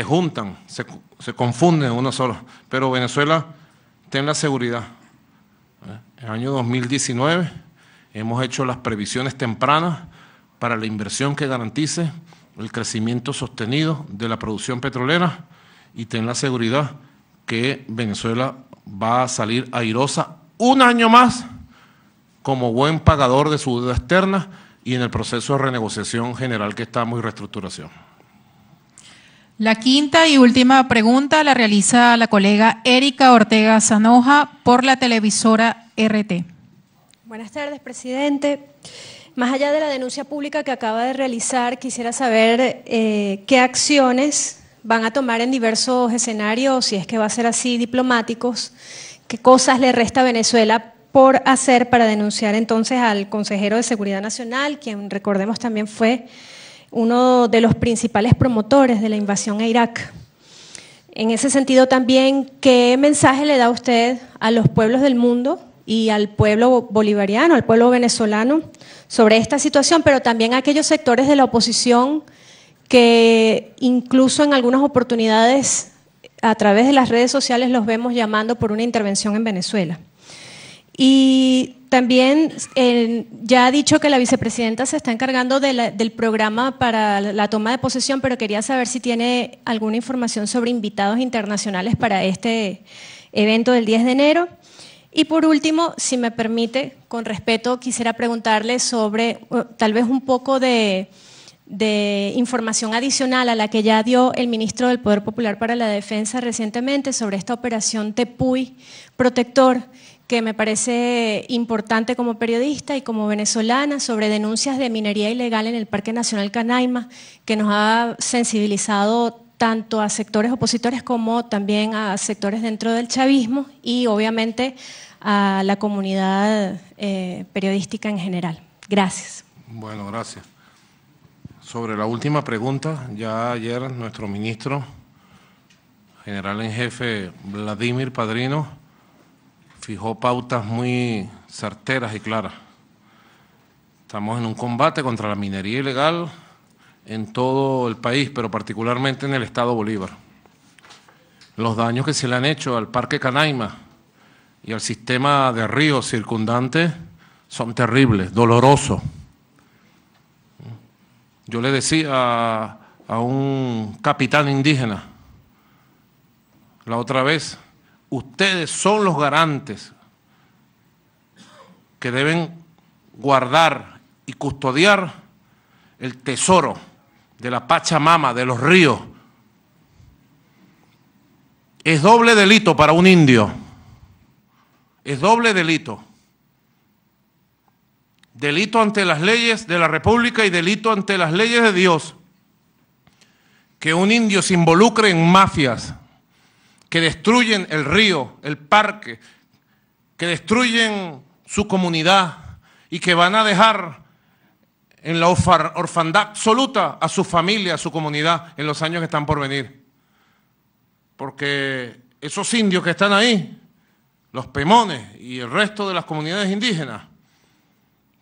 juntan, se confunden uno solo. Pero Venezuela, ten la seguridad. En el año 2019 hemos hecho las previsiones tempranas para la inversión que garantice el crecimiento sostenido de la producción petrolera, y ten la seguridad que Venezuela va a salir airosa un año más como buen pagador de su deuda externa y en el proceso de renegociación general que estamos y reestructuración. La quinta y última pregunta la realiza la colega Erika Ortega Zanoja por la televisora RT. Buenas tardes, presidente. Más allá de la denuncia pública que acaba de realizar, quisiera saber qué acciones van a tomar en diversos escenarios, si es que va a ser así, diplomáticos, qué cosas le resta a Venezuela por hacer para denunciar entonces al consejero de Seguridad Nacional, quien recordemos también fue uno de los principales promotores de la invasión a Irak. En ese sentido también, ¿qué mensaje le da usted a los pueblos del mundo y al pueblo bolivariano, al pueblo venezolano, sobre esta situación, pero también a aquellos sectores de la oposición que incluso en algunas oportunidades a través de las redes sociales los vemos llamando por una intervención en Venezuela? Y también ya ha dicho que la vicepresidenta se está encargando del programa para la toma de posesión, pero quería saber si tiene alguna información sobre invitados internacionales para este evento del 10 de enero. Y por último, si me permite, con respeto, quisiera preguntarle sobre tal vez un poco de información adicional a la que ya dio el ministro del Poder Popular para la Defensa recientemente sobre esta operación Tepuy Protector, que me parece importante como periodista y como venezolana, sobre denuncias de minería ilegal en el Parque Nacional Canaima, que nos ha sensibilizado tanto a sectores opositores como también a sectores dentro del chavismo y obviamente a la comunidad periodística en general. Gracias. Bueno, gracias. Sobre la última pregunta, ya ayer nuestro ministro, general en jefe Vladimir Padrino, fijó pautas muy certeras y claras. Estamos en un combate contra la minería ilegal en todo el país, pero particularmente en el estado Bolívar. Los daños que se le han hecho al Parque Canaima y al sistema de ríos circundantes son terribles, dolorosos. Yo le decía a un capitán indígena la otra vez, ustedes son los garantes que deben guardar y custodiar el tesoro de la Pachamama, de los ríos. Es doble delito para un indio, es doble delito. Delito ante las leyes de la República y delito ante las leyes de Dios. Que un indio se involucre en mafias que destruyen el río, el parque, que destruyen su comunidad y que van a dejar en la orfandad absoluta a su familia, a su comunidad en los años que están por venir. Porque esos indios que están ahí, los pemones y el resto de las comunidades indígenas,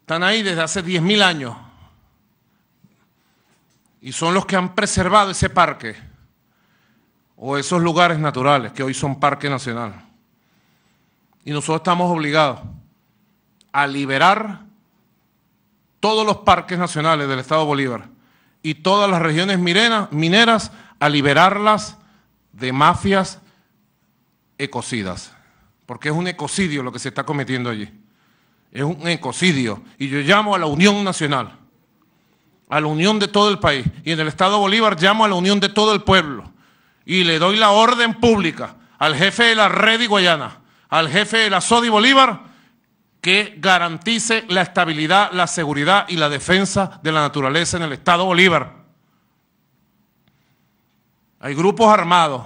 están ahí desde hace 10.000 años y son los que han preservado ese parque o esos lugares naturales que hoy son parque nacional. Y nosotros estamos obligados a liberar todos los parques nacionales del estado Bolívar y todas las regiones mineras, a liberarlas de mafias ecocidas, porque es un ecocidio lo que se está cometiendo allí. Es un ecocidio, y yo llamo a la unión nacional, a la unión de todo el país, y en el estado Bolívar llamo a la unión de todo el pueblo, y le doy la orden pública al jefe de la Red y Guayana, al jefe de la SODI Bolívar, que garantice la estabilidad, la seguridad y la defensa de la naturaleza en el estado Bolívar. Hay grupos armados,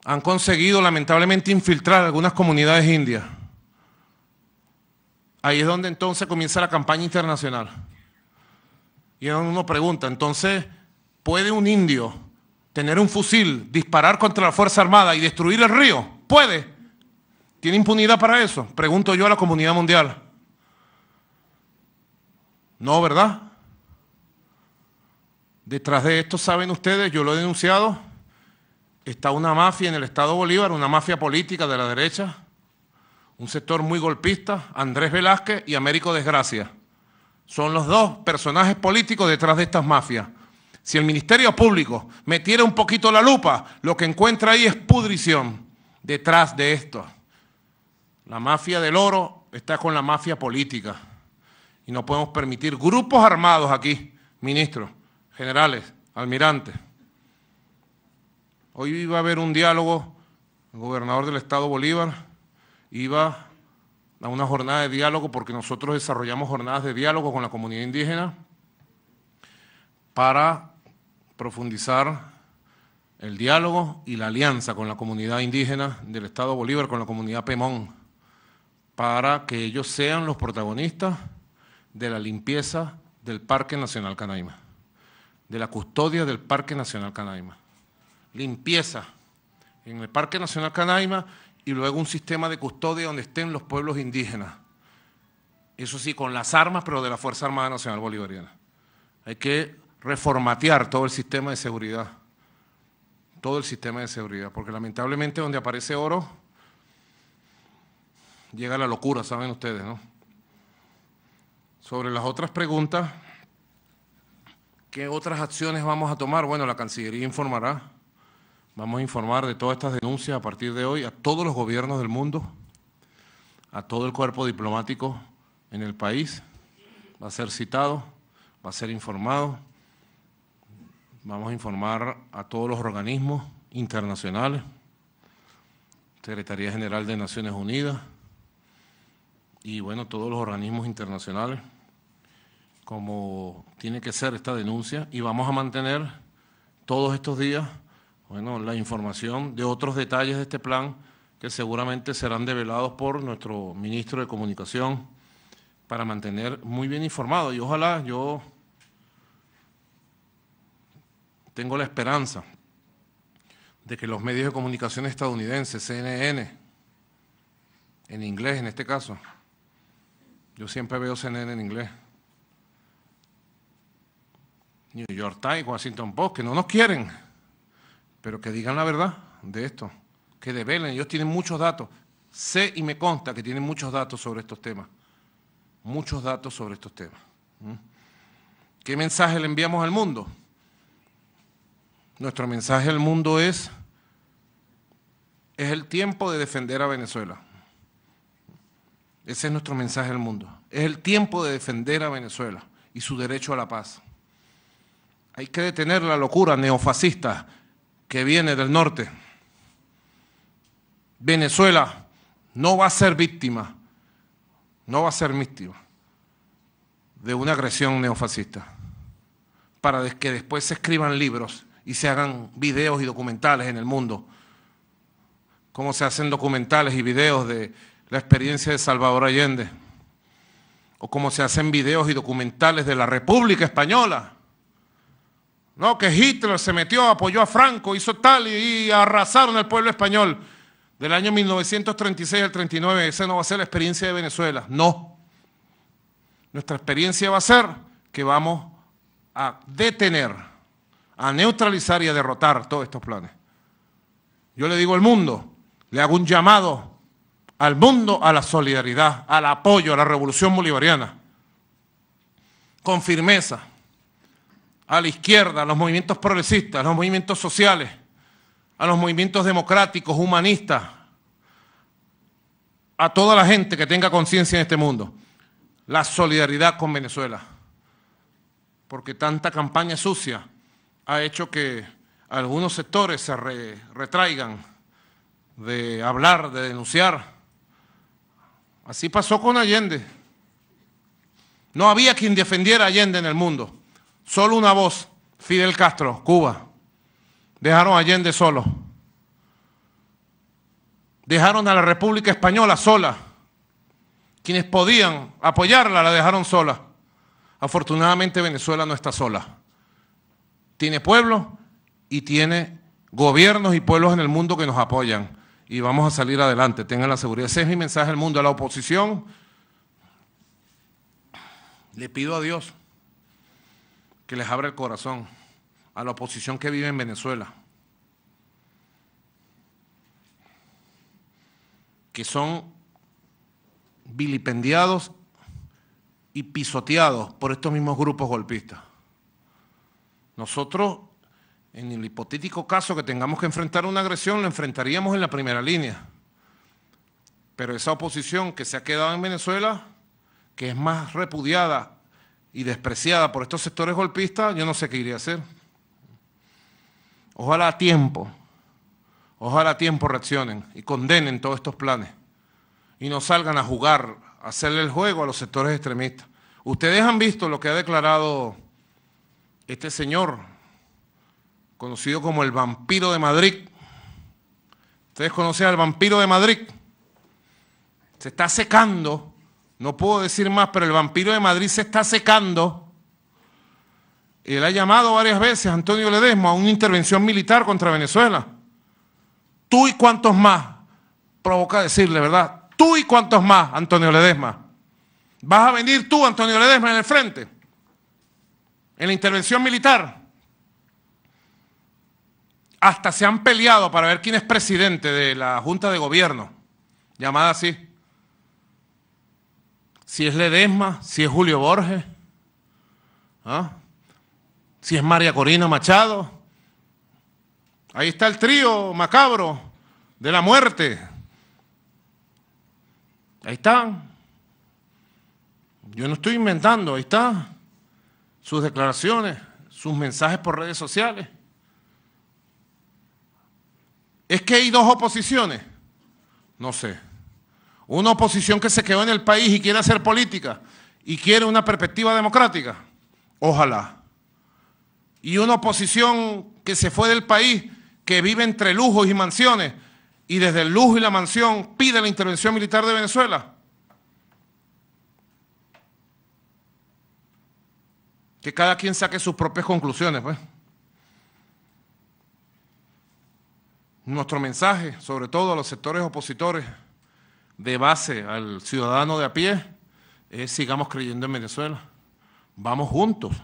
han conseguido lamentablemente infiltrar algunas comunidades indias. Ahí es donde entonces comienza la campaña internacional. Y uno pregunta, entonces, ¿puede un indio tener un fusil, disparar contra la Fuerza Armada y destruir el río? ¿Puede? ¿Tiene impunidad para eso? Pregunto yo a la comunidad mundial. No, ¿verdad? Detrás de esto, saben ustedes, yo lo he denunciado, está una mafia en el Estado Bolívar, una mafia política de la derecha, un sector muy golpista, Andrés Velázquez y Américo Desgracia. Son los dos personajes políticos detrás de estas mafias. Si el Ministerio Público metiera un poquito la lupa, lo que encuentra ahí es pudrición detrás de esto. La mafia del oro está con la mafia política y no podemos permitir grupos armados aquí, ministros, generales, almirantes. Hoy iba a haber un diálogo, el gobernador del Estado Bolívar iba a una jornada de diálogo porque nosotros desarrollamos jornadas de diálogo con la comunidad indígena para profundizar el diálogo y la alianza con la comunidad indígena del Estado Bolívar, con la comunidad Pemón, para que ellos sean los protagonistas de la limpieza del Parque Nacional Canaima, de la custodia del Parque Nacional Canaima. Limpieza en el Parque Nacional Canaima y luego un sistema de custodia donde estén los pueblos indígenas. Eso sí, con las armas, pero de la Fuerza Armada Nacional Bolivariana. Hay que reformatear todo el sistema de seguridad. Todo el sistema de seguridad, porque lamentablemente donde aparece oro, llega la locura, saben ustedes, ¿no? Sobre las otras preguntas, ¿qué otras acciones vamos a tomar? Bueno, la Cancillería informará. Vamos a informar de todas estas denuncias a partir de hoy a todos los gobiernos del mundo, a todo el cuerpo diplomático en el país. Va a ser citado, va a ser informado. Vamos a informar a todos los organismos internacionales, Secretaría General de Naciones Unidas y, bueno, todos los organismos internacionales, como tiene que ser esta denuncia, y vamos a mantener todos estos días, bueno, la información de otros detalles de este plan que seguramente serán develados por nuestro ministro de Comunicación para mantener muy bien informado. Y ojalá, yo tengo la esperanza de que los medios de comunicación estadounidenses, CNN, en inglés en este caso, yo siempre veo CNN en inglés, New York Times, Washington Post, que no nos quieren, pero que digan la verdad de esto, que develen. Ellos tienen muchos datos, sé y me consta que tienen muchos datos sobre estos temas, muchos datos sobre estos temas. ¿Qué mensaje le enviamos al mundo? Nuestro mensaje al mundo es el tiempo de defender a Venezuela. Ese es nuestro mensaje al mundo. Es el tiempo de defender a Venezuela y su derecho a la paz. Hay que detener la locura neofascista que viene del norte. Venezuela no va a ser víctima, no va a ser víctima de una agresión neofascista para que después se escriban libros y se hagan videos y documentales en el mundo, como se hacen documentales y videos de la experiencia de Salvador Allende, o como se hacen videos y documentales de la República Española. No, que Hitler se metió, apoyó a Franco, hizo tal y arrasaron al pueblo español. Del año 1936 al 39, esa no va a ser la experiencia de Venezuela, no. Nuestra experiencia va a ser que vamos a detener, a neutralizar y a derrotar todos estos planes. Yo le digo al mundo, le hago un llamado al mundo a la solidaridad, al apoyo a la revolución bolivariana, con firmeza, a la izquierda, a los movimientos progresistas, a los movimientos sociales, a los movimientos democráticos, humanistas, a toda la gente que tenga conciencia en este mundo, la solidaridad con Venezuela, porque tanta campaña sucia ha hecho que algunos sectores se retraigan de hablar, de denunciar. Así pasó con Allende. No había quien defendiera a Allende en el mundo. Solo una voz, Fidel Castro, Cuba. Dejaron a Allende solo. Dejaron a la República Española sola. Quienes podían apoyarla la dejaron sola. Afortunadamente Venezuela no está sola. Tiene pueblo y tiene gobiernos y pueblos en el mundo que nos apoyan. Y vamos a salir adelante, tengan la seguridad. Ese es mi mensaje al mundo. A la oposición le pido a Dios que les abra el corazón, a la oposición que vive en Venezuela, que son vilipendiados y pisoteados por estos mismos grupos golpistas. Nosotros, en el hipotético caso que tengamos que enfrentar una agresión, lo enfrentaríamos en la primera línea. Pero esa oposición que se ha quedado en Venezuela, que es más repudiada y despreciada por estos sectores golpistas, yo no sé qué iría a hacer. Ojalá a tiempo reaccionen y condenen todos estos planes y no salgan a jugar, a hacerle el juego a los sectores extremistas. Ustedes han visto lo que ha declarado este señor, conocido como el vampiro de Madrid. Ustedes conocen al vampiro de Madrid. Se está secando, no puedo decir más, pero el vampiro de Madrid se está secando. Él ha llamado varias veces a Antonio Ledesma a una intervención militar contra Venezuela. Tú y cuántos más, provoca decirle, ¿verdad? Tú y cuántos más, Antonio Ledesma. ¿Vas a venir tú, Antonio Ledesma, en el frente? En la intervención militar. Hasta se han peleado para ver quién es presidente de la Junta de Gobierno, llamada así. Si es Ledesma, si es Julio Borges, ¿ah? Si es María Corina Machado. Ahí está el trío macabro de la muerte. Ahí están. Yo no estoy inventando, ahí está. Sus declaraciones, sus mensajes por redes sociales. ¿Es que hay dos oposiciones? No sé. Una oposición que se quedó en el país y quiere hacer política y quiere una perspectiva democrática. Ojalá. Y una oposición que se fue del país, que vive entre lujos y mansiones, y desde el lujo y la mansión pide la intervención militar de Venezuela. Que cada quien saque sus propias conclusiones, pues. Nuestro mensaje, sobre todo a los sectores opositores, de base al ciudadano de a pie, es sigamos creyendo en Venezuela. Vamos juntos.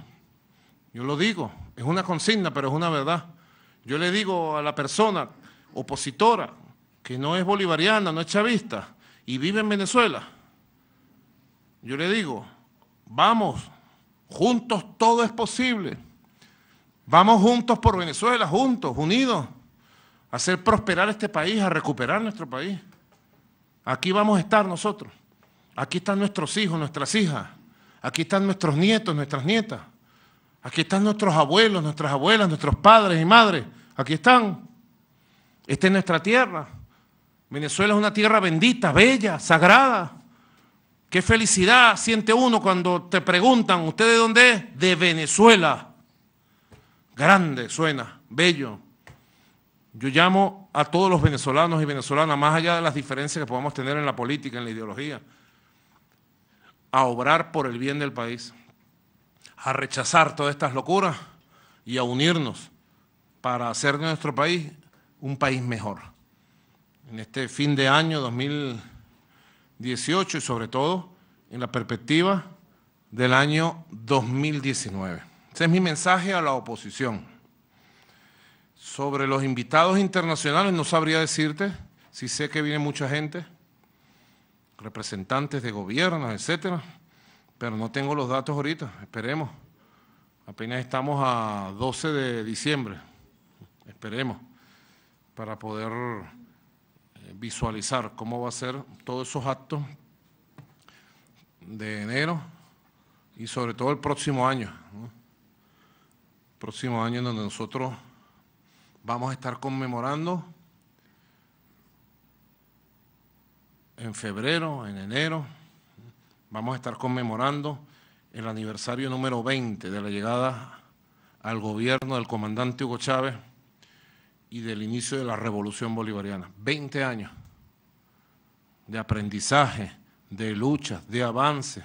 Yo lo digo, es una consigna, pero es una verdad. Yo le digo a la persona opositora, que no es bolivariana, no es chavista, y vive en Venezuela, yo le digo, vamos, juntos todo es posible. Vamos juntos por Venezuela, juntos, unidos, a hacer prosperar este país, a recuperar nuestro país. Aquí vamos a estar nosotros. Aquí están nuestros hijos, nuestras hijas. Aquí están nuestros nietos, nuestras nietas. Aquí están nuestros abuelos, nuestras abuelas, nuestros padres y madres. Aquí están. Esta es nuestra tierra. Venezuela es una tierra bendita, bella, sagrada. Qué felicidad siente uno cuando te preguntan, ¿usted de dónde es? De Venezuela. Grande suena, bello. Yo llamo a todos los venezolanos y venezolanas, más allá de las diferencias que podamos tener en la política, en la ideología, a obrar por el bien del país, a rechazar todas estas locuras y a unirnos para hacer de nuestro país un país mejor. En este fin de año 2018 y sobre todo en la perspectiva del año 2019. Ese es mi mensaje a la oposición. Sobre los invitados internacionales no sabría decirte, si sé que viene mucha gente, representantes de gobiernos, etcétera, pero no tengo los datos ahorita, esperemos. Apenas estamos a 12 de diciembre, esperemos, para poder visualizar cómo va a ser todos esos actos de enero y sobre todo el próximo año, ¿no? Próximo año en donde nosotros vamos a estar conmemorando en febrero, en enero, vamos a estar conmemorando el aniversario número 20 de la llegada al gobierno del comandante Hugo Chávez y del inicio de la Revolución Bolivariana. 20 años de aprendizaje, de lucha, de avance,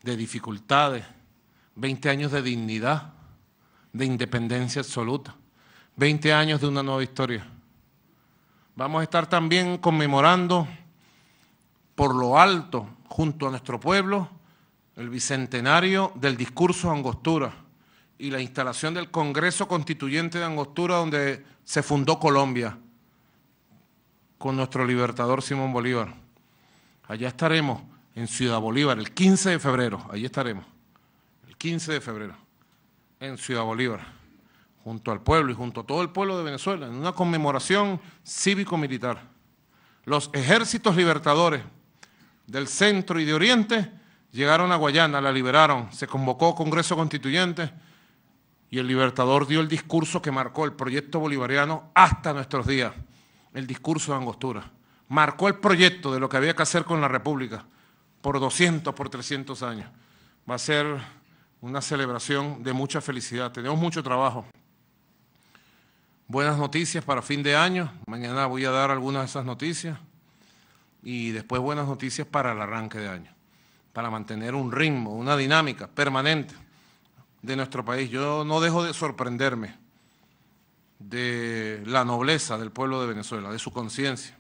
de dificultades, 20 años de dignidad, de independencia absoluta. 20 años de una nueva historia. Vamos a estar también conmemorando por lo alto, junto a nuestro pueblo, el bicentenario del discurso Angostura y la instalación del Congreso Constituyente de Angostura, donde se fundó Colombia, con nuestro libertador Simón Bolívar. Allá estaremos, en Ciudad Bolívar, el 15 de febrero, allí estaremos, el 15 de febrero, en Ciudad Bolívar, junto al pueblo y junto a todo el pueblo de Venezuela, en una conmemoración cívico-militar. Los ejércitos libertadores del centro y de oriente llegaron a Guayana, la liberaron, se convocó Congreso Constituyente y el libertador dio el discurso que marcó el proyecto bolivariano hasta nuestros días, el discurso de Angostura. Marcó el proyecto de lo que había que hacer con la República por 200, por 300 años. Va a ser una celebración de mucha felicidad. Tenemos mucho trabajo. Buenas noticias para fin de año. Mañana voy a dar algunas de esas noticias. Y después buenas noticias para el arranque de año, para mantener un ritmo, una dinámica permanente de nuestro país. Yo no dejo de sorprenderme de la nobleza del pueblo de Venezuela, de su conciencia.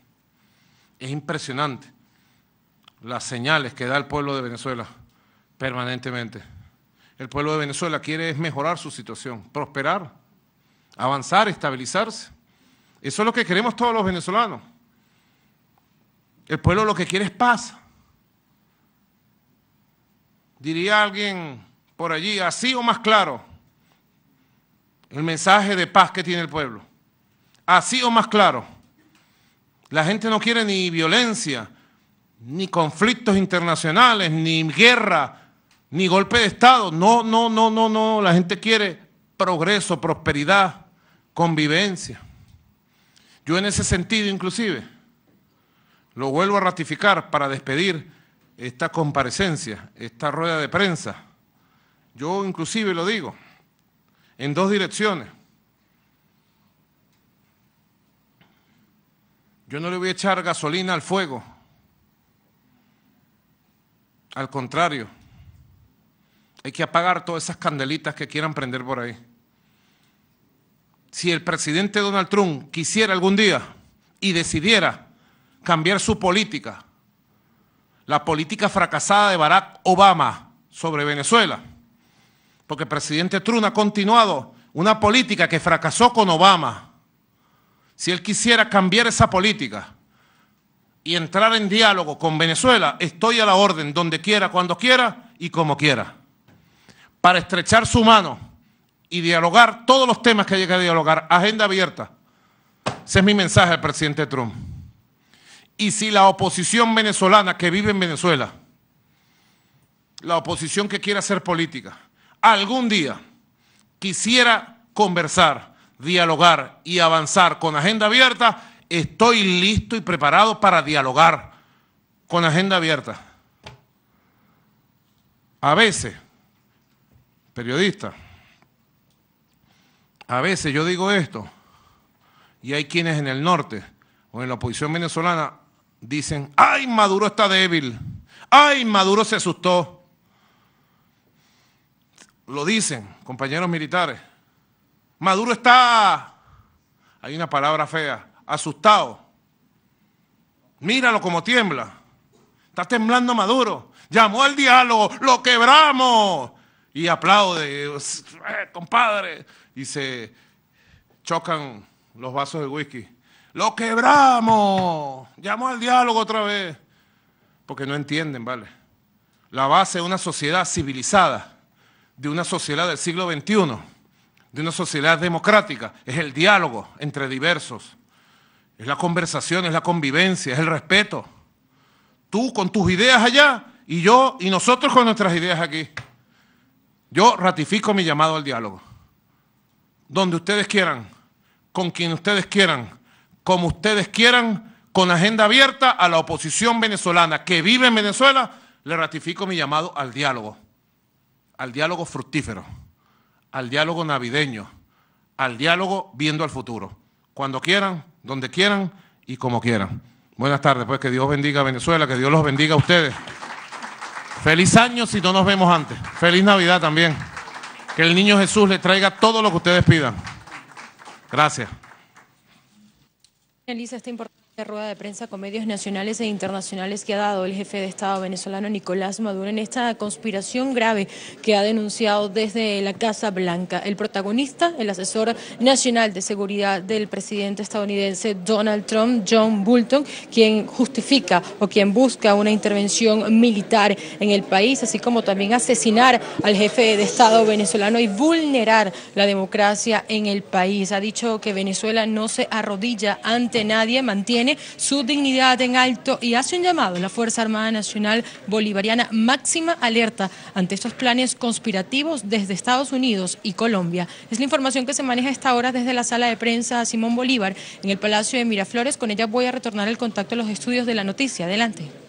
Es impresionante las señales que da el pueblo de Venezuela permanentemente. El pueblo de Venezuela quiere mejorar su situación, prosperar, avanzar, estabilizarse. Eso es lo que queremos todos los venezolanos. El pueblo lo que quiere es paz. Diría alguien por allí, así o más claro, el mensaje de paz que tiene el pueblo. Así o más claro. La gente no quiere ni violencia, ni conflictos internacionales, ni guerra, ni golpe de Estado. No. La gente quiere progreso, prosperidad, convivencia. Yo en ese sentido, inclusive, lo vuelvo a ratificar para despedir esta comparecencia, esta rueda de prensa. Yo inclusive lo digo en dos direcciones. Yo no le voy a echar gasolina al fuego. Al contrario, hay que apagar todas esas candelitas que quieran prender por ahí. Si el presidente Donald Trump quisiera algún día y decidiera cambiar su política, la política fracasada de Barack Obama sobre Venezuela, porque el presidente Trump ha continuado una política que fracasó con Obama. Si él quisiera cambiar esa política y entrar en diálogo con Venezuela, estoy a la orden, donde quiera, cuando quiera y como quiera, para estrechar su mano y dialogar todos los temas que haya que dialogar, agenda abierta. Ese es mi mensaje al presidente Trump. Y si la oposición venezolana que vive en Venezuela, la oposición que quiere hacer política, algún día quisiera conversar, dialogar y avanzar con agenda abierta, estoy listo y preparado para dialogar con agenda abierta. A veces, periodista, a veces yo digo esto y hay quienes en el norte o en la oposición venezolana dicen, ¡ay, Maduro está débil! ¡Ay, Maduro se asustó! Lo dicen compañeros militares. Maduro está, hay una palabra fea, asustado. Míralo como tiembla. Está temblando Maduro. Llamó al diálogo, lo quebramos. Y aplaude, compadre. Y se chocan los vasos de whisky. ¡Lo quebramos! Llamó al diálogo otra vez. Porque no entienden, ¿vale? La base de una sociedad civilizada, de una sociedad del siglo XXI, de una sociedad democrática, es el diálogo entre diversos. Es la conversación, es la convivencia, es el respeto. Tú con tus ideas allá y yo y nosotros con nuestras ideas aquí. Yo ratifico mi llamado al diálogo. Donde ustedes quieran, con quien ustedes quieran, como ustedes quieran, con agenda abierta a la oposición venezolana que vive en Venezuela, le ratifico mi llamado al diálogo fructífero, al diálogo navideño, al diálogo viendo al futuro. Cuando quieran, donde quieran y como quieran. Buenas tardes, pues que Dios bendiga a Venezuela, que Dios los bendiga a ustedes. Feliz año si no nos vemos antes. Feliz Navidad también. Que el niño Jesús les traiga todo lo que ustedes pidan. Gracias. Elisa, está importante. La rueda de prensa con medios nacionales e internacionales que ha dado el jefe de Estado venezolano Nicolás Maduro en esta conspiración grave que ha denunciado desde la Casa Blanca. El protagonista, el asesor nacional de seguridad del presidente estadounidense Donald Trump, John Bolton, quien justifica o quien busca una intervención militar en el país, así como también asesinar al jefe de Estado venezolano y vulnerar la democracia en el país. Ha dicho que Venezuela no se arrodilla ante nadie, mantiene su dignidad en alto y hace un llamado a la Fuerza Armada Nacional Bolivariana, máxima alerta ante estos planes conspirativos desde Estados Unidos y Colombia. Es la información que se maneja a esta hora desde la sala de prensa Simón Bolívar en el Palacio de Miraflores. Con ella voy a retornar el contacto a los estudios de La Noticia. Adelante.